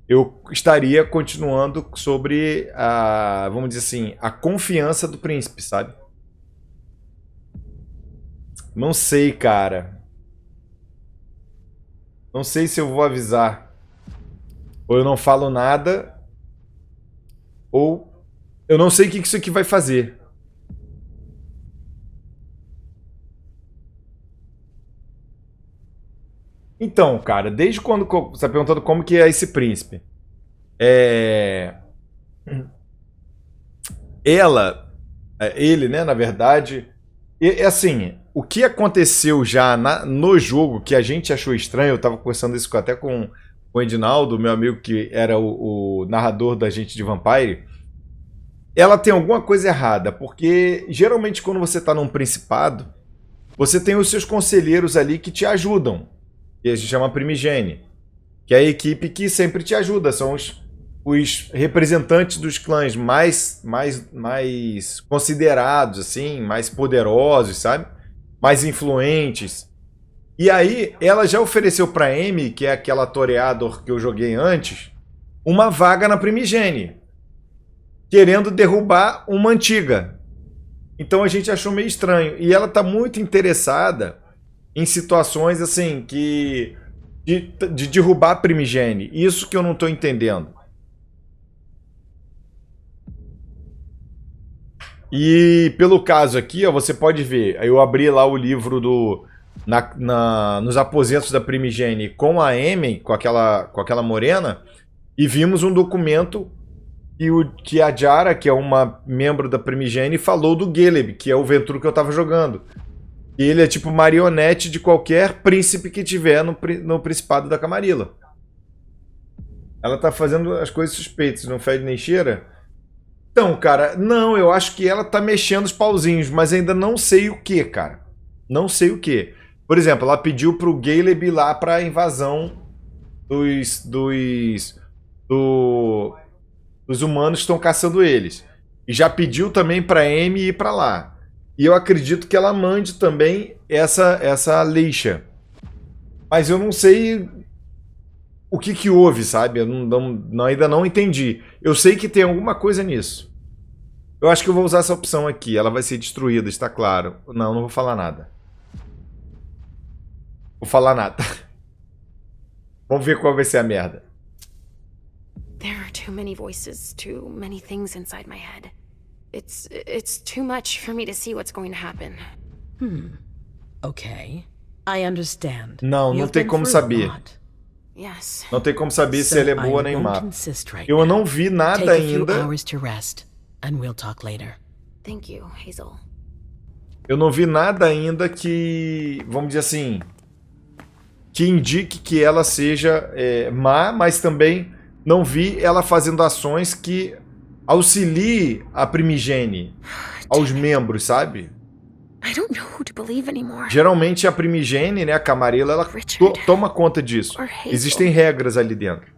eu estaria continuando sobre a, vamos dizer assim, a confiança do príncipe, sabe? Não sei, cara. Não sei se eu vou avisar. Ou eu não falo nada. Ou eu não sei o que isso aqui vai fazer. Então, cara, desde quando você está perguntando como que é esse príncipe? Ele, né, na verdade, assim, o que aconteceu já no jogo que a gente achou estranho, eu tava conversando isso até com o Edinaldo, meu amigo que era o narrador da gente de Vampire, ela tem alguma coisa errada, porque geralmente quando você tá num principado, você tem os seus conselheiros ali que te ajudam, que a gente chama primigênio, que é a equipe que sempre te ajuda, são os representantes dos clãs mais considerados, assim, mais poderosos, sabe? Mais influentes. E aí, ela já ofereceu pra Amy, que é aquela toreador que eu joguei antes, uma vaga na primigênia, querendo derrubar uma antiga. Então a gente achou meio estranho. E ela tá muito interessada em situações assim que de derrubar a primigênia. Isso que eu não tô entendendo. E pelo caso aqui, ó, você pode ver, eu abri lá o livro nos aposentos da primigênia com a Emem, com aquela morena, e vimos um documento que a Jara, que é uma membro da primigênia, falou do Galeb, que é o Ventru que eu tava jogando. E ele é tipo marionete de qualquer príncipe que tiver no Principado da Camarilla. Ela tá fazendo as coisas suspeitas, não fede nem cheira? Então, cara, não, eu acho que ela tá mexendo os pauzinhos, mas ainda não sei o que, cara. Não sei o que. Por exemplo, ela pediu pro Galeb ir lá pra invasão dos humanos que estão caçando eles. E já pediu também pra Amy ir pra lá. E eu acredito que ela mande também essa Leysha. Mas eu não sei o que houve, sabe? Eu ainda não entendi. Eu sei que tem alguma coisa nisso. Eu acho que eu vou usar essa opção aqui. Ela vai ser destruída, está claro. Não vou falar nada. Vou falar nada. Vamos ver qual vai ser a merda. There are too many voices, too many things inside my head. It's too much for me to see what's going to happen. Okay. I understand. Não tem como saber. Yes. Não tem como saber se ela é boa nem má. Eu não vi nada ainda. Thank you, Hazel. Eu não vi nada ainda que, vamos dizer assim, que indique que ela seja má, mas também não vi ela fazendo ações que auxilie a primigênia aos membros, sabe? I don't know who to believe anymore. Geralmente a primigênia, né, a camarilla, ela toma conta disso. Existem regras ali dentro.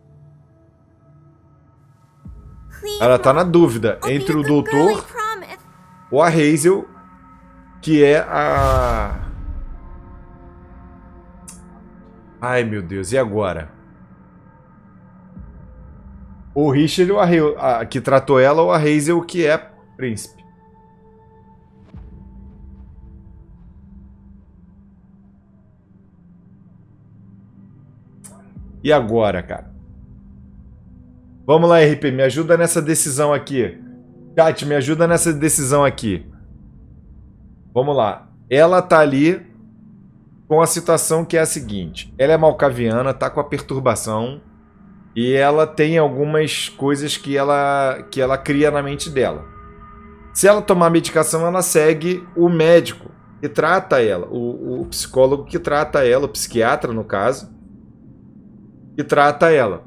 Ela tá na dúvida entre o doutor ou a Hazel, que é a... Ai, meu Deus, e agora? O Richard ou a que tratou ela, ou a Hazel, que é príncipe. E agora, cara? Vamos lá, RP, me ajuda nessa decisão aqui. Chat, me ajuda nessa decisão aqui. Vamos lá. Ela tá ali com a situação que é a seguinte. Ela é malcaviana, tá com a perturbação. E ela tem algumas coisas que ela cria na mente dela. Se ela tomar medicação, ela segue o médico que trata ela. O psicólogo que trata ela, o psiquiatra, no caso, que trata ela.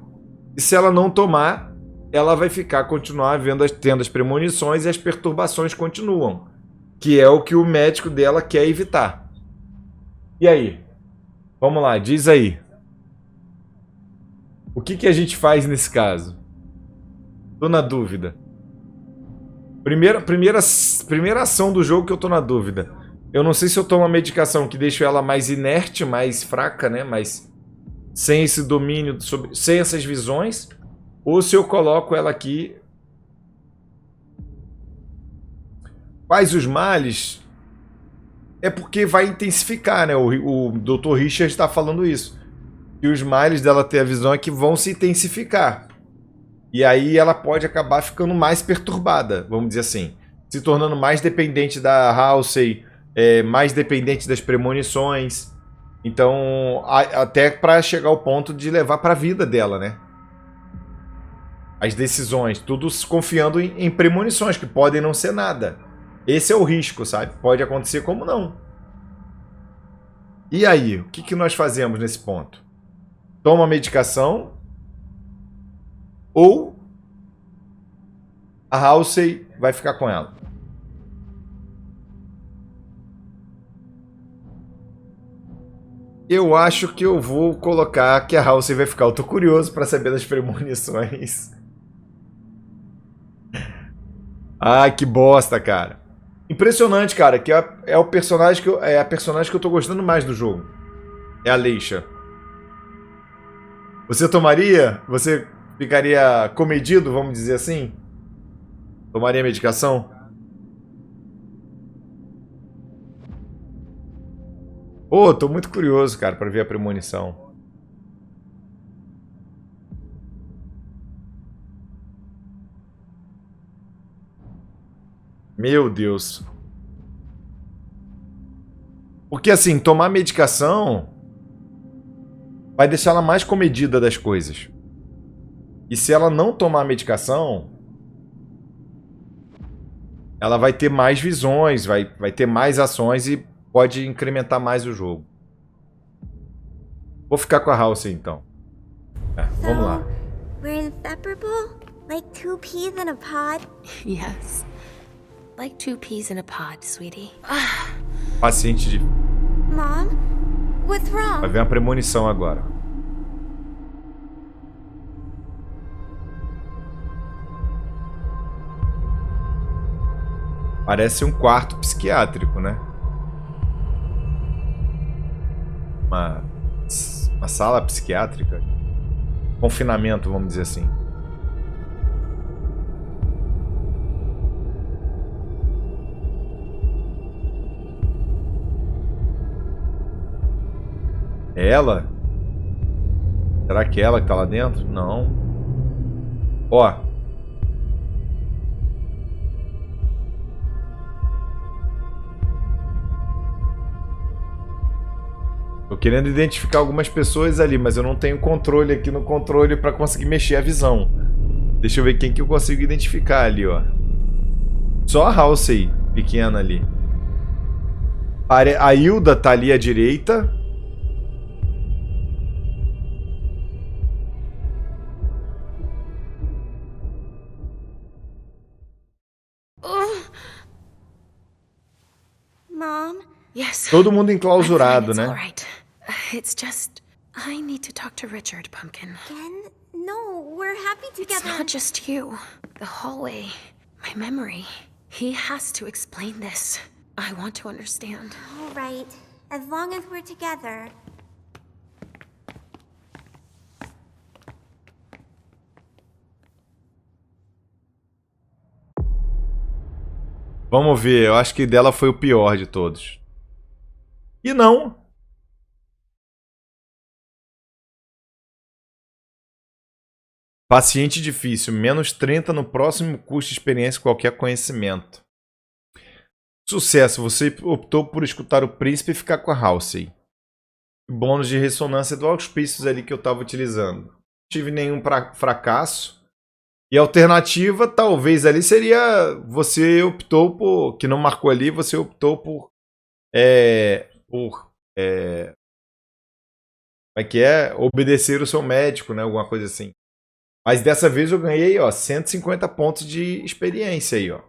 E se ela não tomar, ela vai continuar tendo as premonições e as perturbações continuam. Que é o que o médico dela quer evitar. E aí? Vamos lá, diz aí. O que a gente faz nesse caso? Tô na dúvida. Primeira ação do jogo que eu tô na dúvida. Eu não sei se eu tomo uma medicação que deixa ela mais inerte, mais fraca, né? Mas sem esse domínio, sem essas visões. Ou se eu coloco ela aqui. Quais os males? É porque vai intensificar, né? O Dr. Richard está falando isso. E os males dela ter a visão é que vão se intensificar. E aí ela pode acabar ficando mais perturbada, vamos dizer assim. Se tornando mais dependente da Halsey, mais dependente das premonições. Então, até para chegar ao ponto de levar para a vida dela, né? As decisões, tudo confiando em premonições, que podem não ser nada. Esse é o risco, sabe? Pode acontecer como não. E aí, o que nós fazemos nesse ponto? Toma a medicação ou a Halsey vai ficar com ela? Eu acho que eu vou colocar que a Halsey vai ficar. Eu tô curioso para saber das premonições. Ai, que bosta, cara. Impressionante, cara, que é o personagem a personagem que eu tô gostando mais do jogo. É a Leysha. Você tomaria? Você ficaria comedido, vamos dizer assim? Tomaria medicação? Pô, tô muito curioso, cara, pra ver a premonição. Meu Deus. Porque assim, tomar medicação vai deixar ela mais comedida das coisas. E se ela não tomar medicação, ela vai ter mais visões, vai ter mais ações e pode incrementar mais o jogo. Vou ficar com a Halsey, então. Vamos lá. We're inseparable? Like two peas in a pod? Yes. Like two peas in a pod, sweetie. Paciente de... Mom? What's wrong? Vai ver uma premonição agora. Parece um quarto psiquiátrico, né? Uma sala psiquiátrica. Confinamento, vamos dizer assim. É ela? Será que é ela que tá lá dentro? Não. Ó. Tô querendo identificar algumas pessoas ali, mas eu não tenho controle aqui no controle pra conseguir mexer a visão. Deixa eu ver quem que eu consigo identificar ali, ó. Só a Halsey, pequena ali. A Hilda tá ali à direita. Mom? Yes. Todo mundo enclausurado, né? All right. It's just I need to talk to Richard, Pumpkin. Again? No, we're happy together. It's not just you. The hallway, my memory. He has to explain this. I want to understand. All right. As long as we're together. Vamos ver, eu acho que dela foi o pior de todos. E não. Paciente difícil, menos 30 no próximo custo de experiência e qualquer conhecimento. Sucesso, você optou por escutar o príncipe e ficar com a Halsey. Bônus de ressonância do auspícios ali que eu estava utilizando. Não tive nenhum fracasso. E a alternativa, talvez ali, seria... Você optou por... Que não marcou ali, você optou por... Como é que é? Obedecer o seu médico, né? Alguma coisa assim. Mas dessa vez eu ganhei, ó, 150 pontos de experiência aí, ó.